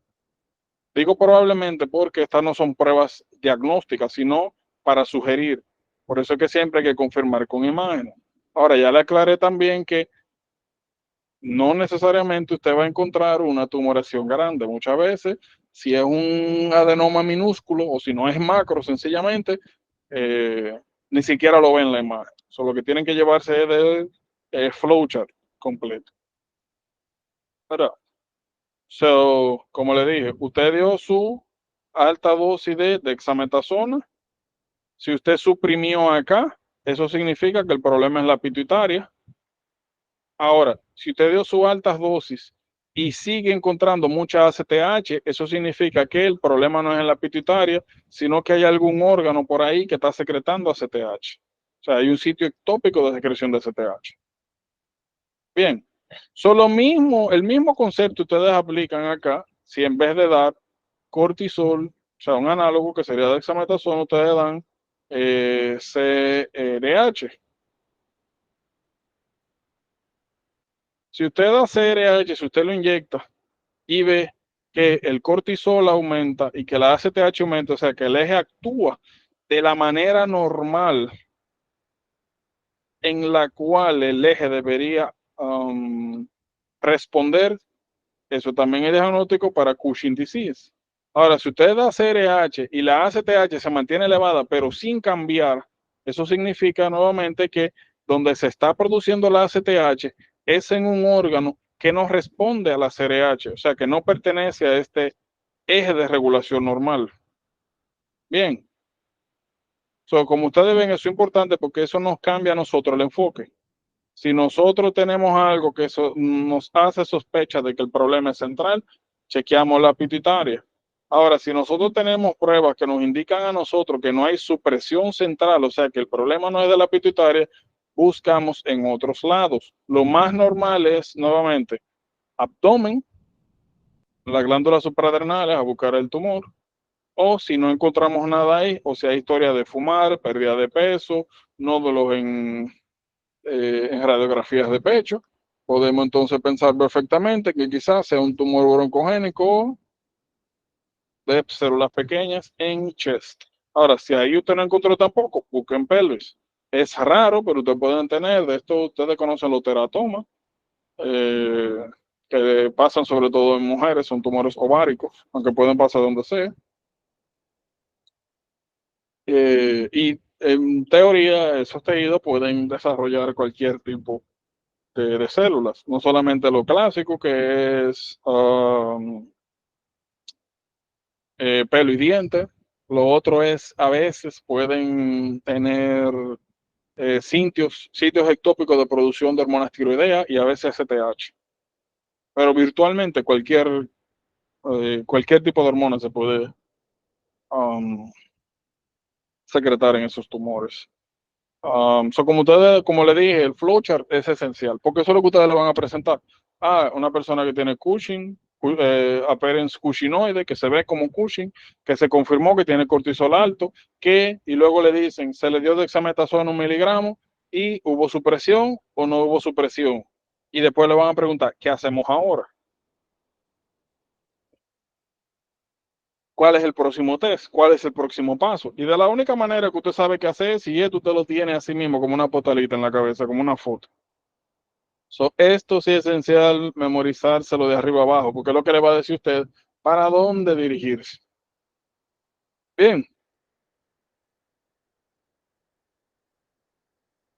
Digo probablemente porque estas no son pruebas diagnósticas, sino para sugerir. Por eso es que siempre hay que confirmar con imágenes. Ahora, ya le aclaré también que no necesariamente usted va a encontrar una tumoración grande. Muchas veces, si es un adenoma minúsculo o si no es macro, sencillamente, ni siquiera lo ven en la imagen. Solo que tienen que llevarse del flowchart completo. ¿Verdad? So, como le dije, usted dio su alta dosis de dexametasona. Si usted suprimió acá, eso significa que el problema es la pituitaria. Ahora, si usted dio su altas dosis y sigue encontrando mucha ACTH, eso significa que el problema no es en la pituitaria, sino que hay algún órgano por ahí que está secretando ACTH. O sea, hay un sitio ectópico de secreción de ACTH. Bien, el mismo concepto ustedes aplican acá, si en vez de dar cortisol, o sea, un análogo que sería dexametasona, ustedes dan CRH. Si usted da CRH, si usted lo inyecta y ve que el cortisol aumenta y que la ACTH aumenta, o sea, que el eje actúa de la manera normal en la cual el eje debería responder, eso también es diagnóstico para Cushing disease. Ahora, si usted da CRH y la ACTH se mantiene elevada, pero sin cambiar, eso significa nuevamente que donde se está produciendo la ACTH es en un órgano que no responde a la CRH, o sea, que no pertenece a este eje de regulación normal. Bien, como ustedes ven, eso es importante porque eso nos cambia a nosotros el enfoque. Si nosotros tenemos algo que eso nos hace sospecha de que el problema es central, chequeamos la pituitaria. Ahora, si nosotros tenemos pruebas que nos indican a nosotros que no hay supresión central, o sea, que el problema no es de la pituitaria, buscamos en otros lados. Lo más normal es, nuevamente, abdomen, las glándulas suprarrenales a buscar el tumor, o si no encontramos nada ahí, o sea, historia de fumar, pérdida de peso, nódulos en radiografías de pecho, podemos entonces pensar perfectamente que quizás sea un tumor broncogénico de células pequeñas en chest. Ahora, si ahí usted no encontró tampoco, busquen pelvis. Es raro, pero ustedes pueden tener, de esto ustedes conocen los teratomas, eh, que pasan sobre todo en mujeres, son tumores ováricos, aunque pueden pasar donde sea. Y en teoría, esos tejidos pueden desarrollar cualquier tipo de células, no solamente lo clásico que es pelo y diente, lo otro es a veces pueden tener sitios ectópicos de producción de hormonas tiroideas y a veces STH, pero virtualmente cualquier tipo de hormona se puede um, secretar en esos tumores. Como le dije, el flowchart es esencial, porque eso es lo que ustedes le van a presentar. Una persona que tiene Cushing, appearance Cushinoide, que se ve como Cushing, que se confirmó que tiene cortisol alto, y luego le dicen, se le dio dexametasona 1 miligramo y hubo supresión o no hubo supresión. Y después le van a preguntar, ¿qué hacemos ahora? ¿Cuál es el próximo test? ¿Cuál es el próximo paso? Y de la única manera que usted sabe qué hacer, si esto usted lo tiene así mismo, como una postalita en la cabeza, como una foto. Esto sí es esencial memorizárselo de arriba abajo, porque es lo que le va a decir usted para dónde dirigirse. Bien,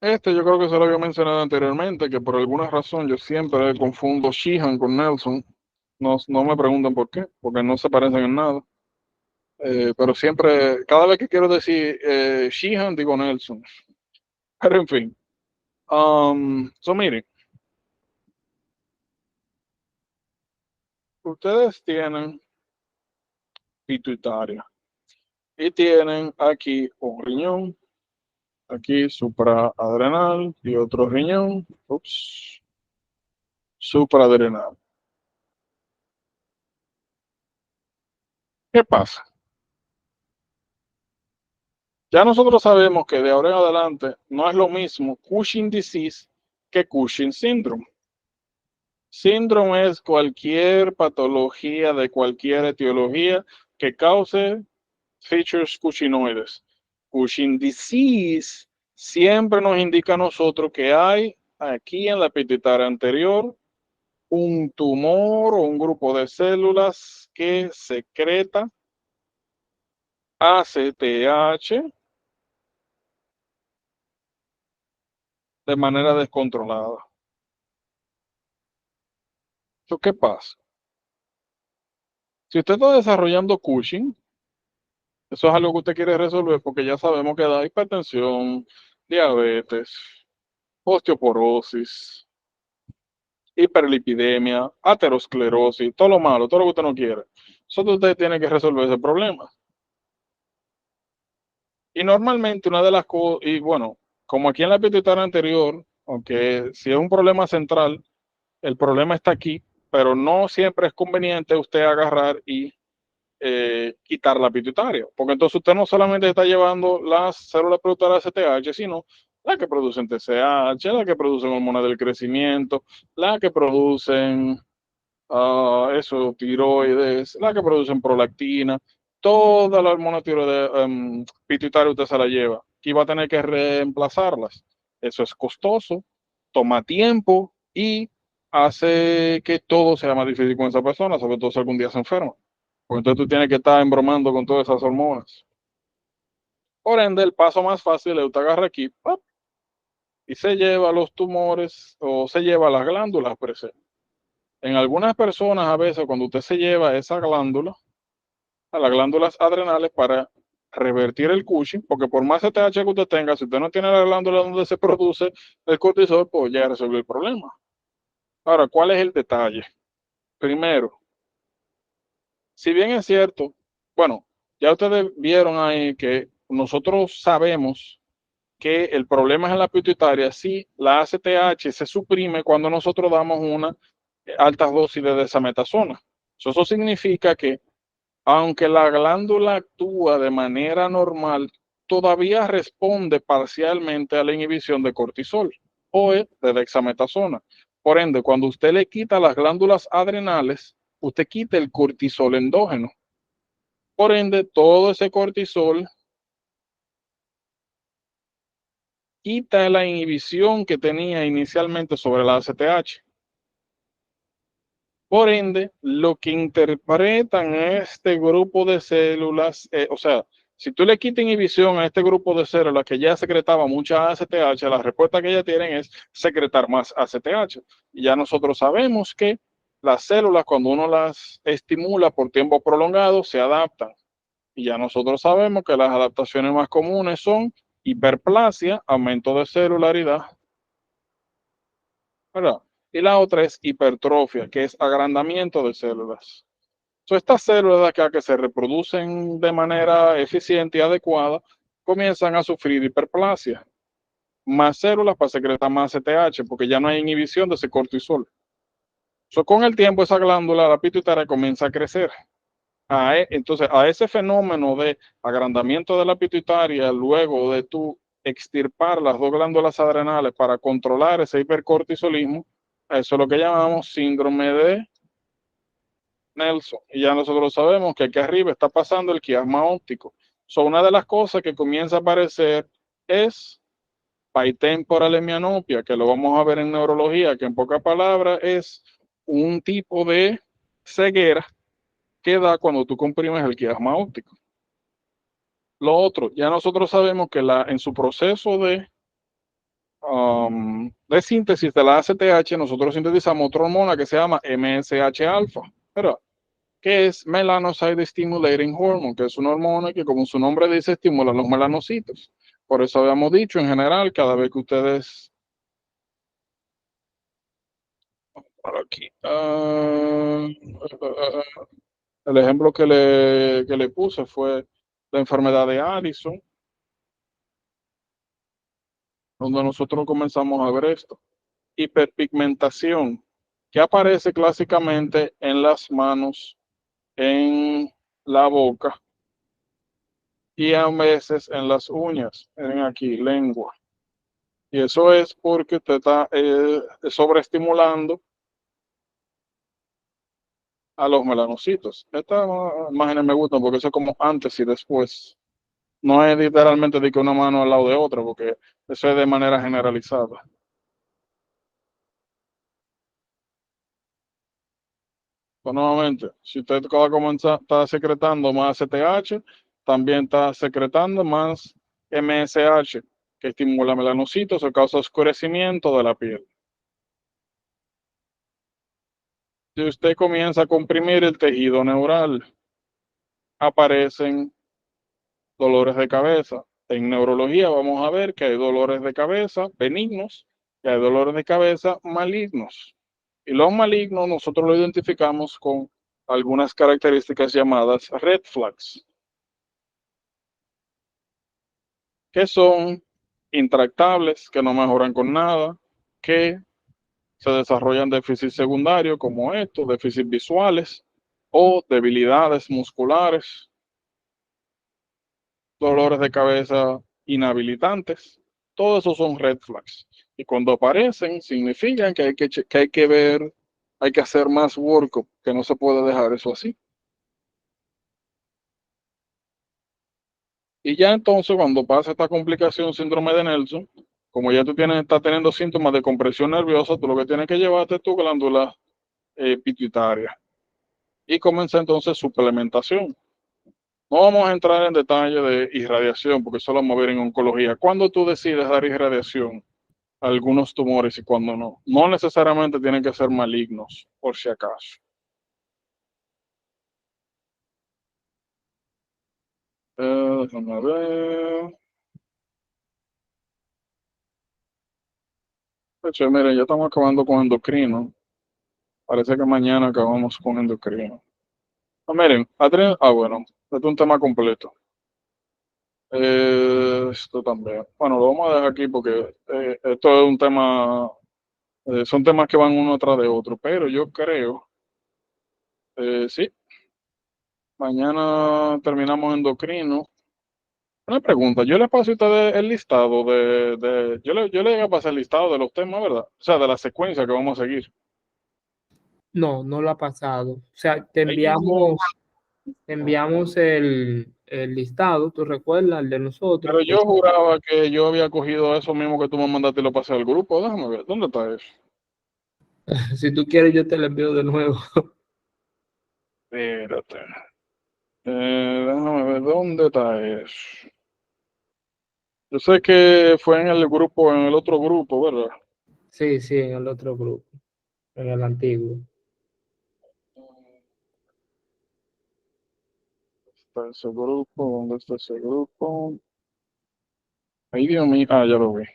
yo creo que se lo había mencionado anteriormente, que por alguna razón yo siempre confundo Sheehan con Nelson. No, no me preguntan por qué, porque no se parecen en nada. Pero siempre, cada vez que quiero decir Sheehan, digo Nelson. Pero en fin. Miren, ustedes tienen pituitaria y tienen aquí un riñón, aquí supraadrenal y otro riñón, supraadrenal. ¿Qué pasa? Ya nosotros sabemos que de ahora en adelante no es lo mismo Cushing disease que Cushing syndrome. Síndrome es cualquier patología de cualquier etiología que cause features cushinoides. Cushing disease siempre nos indica a nosotros que hay aquí en la pituitaria anterior un tumor o un grupo de células que secreta ACTH de manera descontrolada. ¿Qué pasa? Si usted está desarrollando Cushing, eso es algo que usted quiere resolver porque ya sabemos que da hipertensión, diabetes, osteoporosis hiperlipidemia, aterosclerosis, todo lo malo, todo lo que usted no quiere. Solo usted tiene que resolver ese problema. Y normalmente una de las cosas, y bueno, como aquí en la pituitaria anterior, aunque si es un problema central, el problema está aquí, pero no siempre es conveniente usted agarrar y quitar la pituitaria, porque entonces usted no solamente está llevando las células productoras de CTH, sino las que producen TSH, las que producen hormonas del crecimiento, las que producen eso, tiroides, las que producen prolactina, toda la hormona pituitaria usted se la lleva y va a tener que reemplazarlas. Eso es costoso, toma tiempo y hace que todo sea más difícil con esa persona, sobre todo si algún día se enferma. Porque entonces tú tienes que estar embromando con todas esas hormonas. Por ende, el paso más fácil es usted agarra aquí ¡pap! Y se lleva los tumores o se lleva las glándulas presentes. En algunas personas, a veces, cuando usted se lleva esa glándula, a las glándulas adrenales para revertir el Cushing, porque por más CTH que usted tenga, si usted no tiene la glándula donde se produce el cortisol, pues ya resolvió el problema. Ahora, ¿cuál es el detalle? Primero, si bien es cierto, bueno, ya ustedes vieron ahí que nosotros sabemos que el problema es en la pituitaria si la ACTH se suprime cuando nosotros damos una altas dosis de desametasona. Eso significa que aunque la glándula actúa de manera normal, todavía responde parcialmente a la inhibición de cortisol o de dexametasona. Por ende, cuando usted le quita las glándulas adrenales, usted quita el cortisol endógeno. Por ende, todo ese cortisol quita la inhibición que tenía inicialmente sobre la ACTH. Por ende, lo que interpretan este grupo de células, o sea, si tú le quitas inhibición a este grupo de células que ya secretaba mucha ACTH, la respuesta que ellas tienen es secretar más ACTH. Y ya nosotros sabemos que las células, cuando uno las estimula por tiempo prolongado, se adaptan. Y ya nosotros sabemos que las adaptaciones más comunes son hiperplasia, aumento de celularidad, ¿verdad? Y la otra es hipertrofia, que es agrandamiento de células. So, estas células que se reproducen de manera eficiente y adecuada comienzan a sufrir hiperplasia. Más células para secretar más CTH, porque ya no hay inhibición de ese cortisol. So, con el tiempo, esa glándula, la pituitaria, comienza a crecer. Entonces, a ese fenómeno de agrandamiento de la pituitaria, luego de tú extirpar las dos glándulas adrenales para controlar ese hipercortisolismo, eso es lo que llamamos síndrome de Nelson. Y ya nosotros sabemos que aquí arriba está pasando el quiasma óptico. So, una de las cosas que comienza a aparecer es bitemporal hemianopia, que lo vamos a ver en neurología, que en pocas palabras es un tipo de ceguera que da cuando tú comprimes el quiasma óptico. Lo otro, ya nosotros sabemos que en su proceso de síntesis de la ACTH, nosotros sintetizamos otra hormona que se llama MSH-alfa, ¿verdad? Que es Melanocyte Stimulating Hormone, que es una hormona que, como su nombre dice, estimula los melanocitos. Por eso habíamos dicho, en general, cada vez que ustedes... Aquí. El ejemplo que le puse fue la enfermedad de Addison, donde nosotros comenzamos a ver esto. Hiperpigmentación, que aparece clásicamente en las manos, en la boca y a veces en las uñas, en aquí, lengua. Y eso es porque usted está sobreestimulando a los melanocitos. Estas imágenes me gustan porque eso es como antes y después. No es literalmente de que una mano al lado de otra, porque eso es de manera generalizada. Pues nuevamente, si usted va a comenzar, está secretando más CTH, también está secretando más MSH, que estimula melanocitos o causa oscurecimiento de la piel. Si usted comienza a comprimir el tejido neural, aparecen dolores de cabeza. En neurología vamos a ver que hay dolores de cabeza benignos y hay dolores de cabeza malignos. Y los malignos nosotros lo identificamos con algunas características llamadas red flags, que son intractables, que no mejoran con nada, que se desarrollan déficits secundarios como estos, déficits visuales o debilidades musculares, dolores de cabeza inhabilitantes. Todos esos son red flags. Y cuando aparecen, significan que hay que ver, hay que hacer más workup, que no se puede dejar eso así. Y ya entonces, cuando pasa esta complicación, síndrome de Nelson, como ya tú estás teniendo síntomas de compresión nerviosa, tú lo que tienes que llevarte es tu glándula pituitaria. Y comienza entonces suplementación. No vamos a entrar en detalle de irradiación, porque eso lo vamos a ver en oncología. ¿Cuándo tú decides dar irradiación a algunos tumores y cuándo no? No necesariamente tienen que ser malignos, por si acaso. Déjame ver. De hecho, miren, ya estamos acabando con endocrino. Parece que mañana acabamos con endocrino. Miren, bueno, este es un tema completo. Esto también. Bueno, lo vamos a dejar aquí porque esto es un tema, son temas que van uno atrás de otro, pero yo creo, sí, mañana terminamos endocrino. Una pregunta, yo le paso a ustedes el listado yo le voy a pasar el listado de los temas, ¿verdad? O sea, de la secuencia que vamos a seguir. No, no lo ha pasado. O sea, te Hay ningún, enviamos el listado, ¿tú recuerdas? El de nosotros. pero yo juraba que yo había cogido eso mismo que tú me mandaste y lo pasé al grupo. Déjame ver, ¿dónde está eso? Si tú quieres, yo te lo envío de nuevo. Espérate. Déjame ver, ¿dónde está eso? Yo sé que fue en el grupo, en el otro grupo, ¿verdad? Sí, sí, en el otro grupo, en el antiguo. Está ese grupo, ¿dónde está ese grupo? Ay, Dios mío, ya lo vi.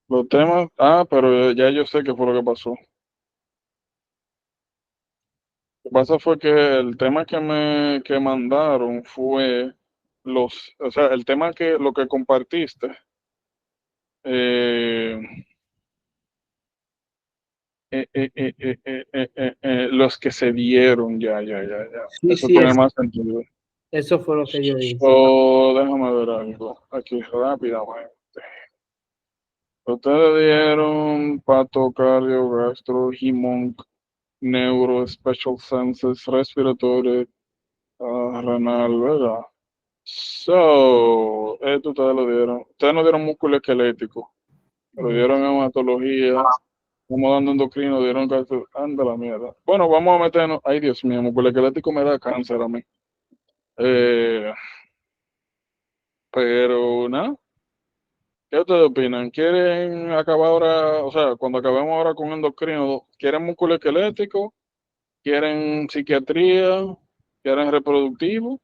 Los temas, pero ya yo sé qué fue lo que pasó. Lo que pasa fue que el tema que mandaron fue o sea, el tema lo que compartiste, eh, los que se dieron, ya. Sí, Eso sí, tiene más sentido. eso fue lo que yo hice. Déjame ver algo aquí rápidamente. Ustedes dieron patocardio, gastro, hemonc, neuro, special senses, respiratory, renal, ¿verdad? Esto ustedes lo dieron. Ustedes no dieron músculo esquelético, pero No. dieron hematología, como dando endocrino, dieron gastro. Anda la mierda. Bueno, vamos a meternos. Ay, Dios mío, músculo esquelético me da cáncer a mí. Eh, pero nada. ¿Qué ustedes opinan? ¿Quieren acabar ahora, o sea, cuando acabemos ahora con endocrino, quieren músculo esquelético? ¿Quieren psiquiatría? ¿Quieren reproductivo?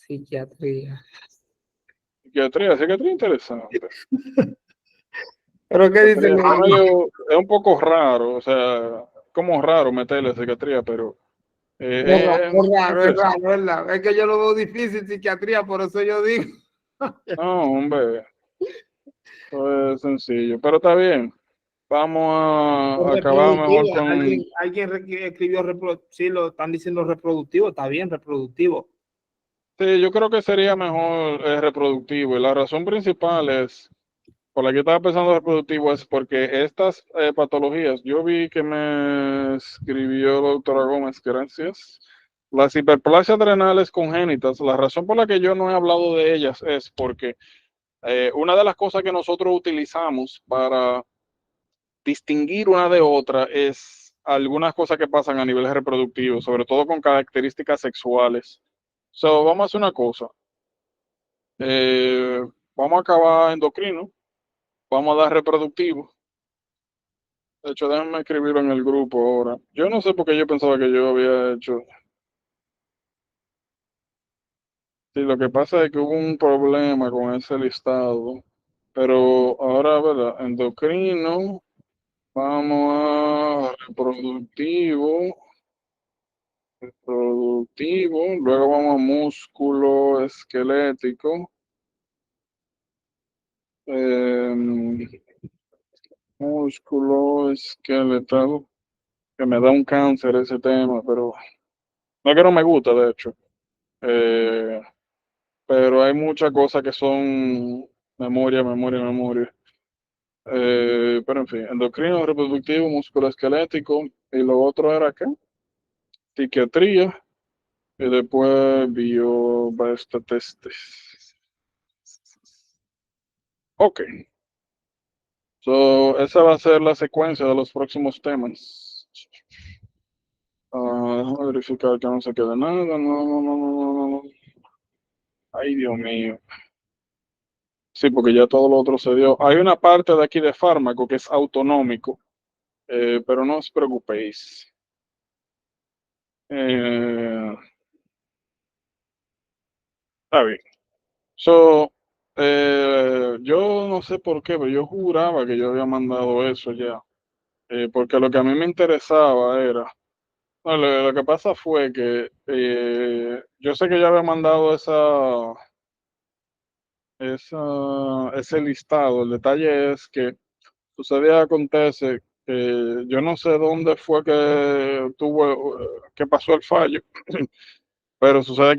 Psiquiatría. Psiquiatría interesante. ¿Pero qué Psiquiatría dicen ahí? es un poco raro, o sea, como raro meterle psiquiatría, pero Es raro, es interesante. raro, es raro. Es que yo lo veo difícil psiquiatría, por eso yo digo. No, hombre, eso es sencillo, pero está bien. Vamos a acabar mejor Reproductivo. con... Alguien escribió sí, lo están diciendo reproductivo, está bien, reproductivo. Sí, yo creo que sería mejor reproductivo y la razón principal es, por la que estaba pensando reproductivo, es porque estas patologías, yo vi que me escribió la doctora Gómez, gracias. Las hiperplasias adrenales congénitas, la razón por la que yo no he hablado de ellas es porque una de las cosas que nosotros utilizamos para distinguir una de otra es algunas cosas que pasan a nivel reproductivo, sobre todo con características sexuales. Vamos a hacer una cosa. Eh, Vamos a acabar endocrino, vamos a dar reproductivo. De hecho, déjenme escribirlo en el grupo ahora. Yo no sé por qué yo pensaba que yo había hecho. Sí, lo que pasa es que hubo un problema con ese listado, pero ahora, ¿verdad? Endocrino, vamos a reproductivo, luego vamos a músculo esquelético, em, músculo esquelético, que me da un cáncer ese tema, pero no es que no me gusta, de hecho. Pero hay muchas cosas que son memoria. Pero en fin, endocrino, reproductivo, musculoesquelético, y lo otro era ¿qué? Psiquiatría, y después bioestadísticas. Ok, so, esa va a ser la secuencia de los próximos temas. Déjame verificar que no se quede nada. No. Ay, Dios mío. Sí, porque ya todo lo otro se dio. Hay una parte de aquí de fármaco que es autonómico, pero no os preocupéis. Está bien. So, yo no sé por qué, pero yo juraba que yo había mandado eso ya. Porque lo que a mí me interesaba era. No, lo que pasa fue que yo sé que yo había mandado ese listado. El detalle es que sucede, acontece que yo no sé dónde fue que pasó el fallo, pero sucede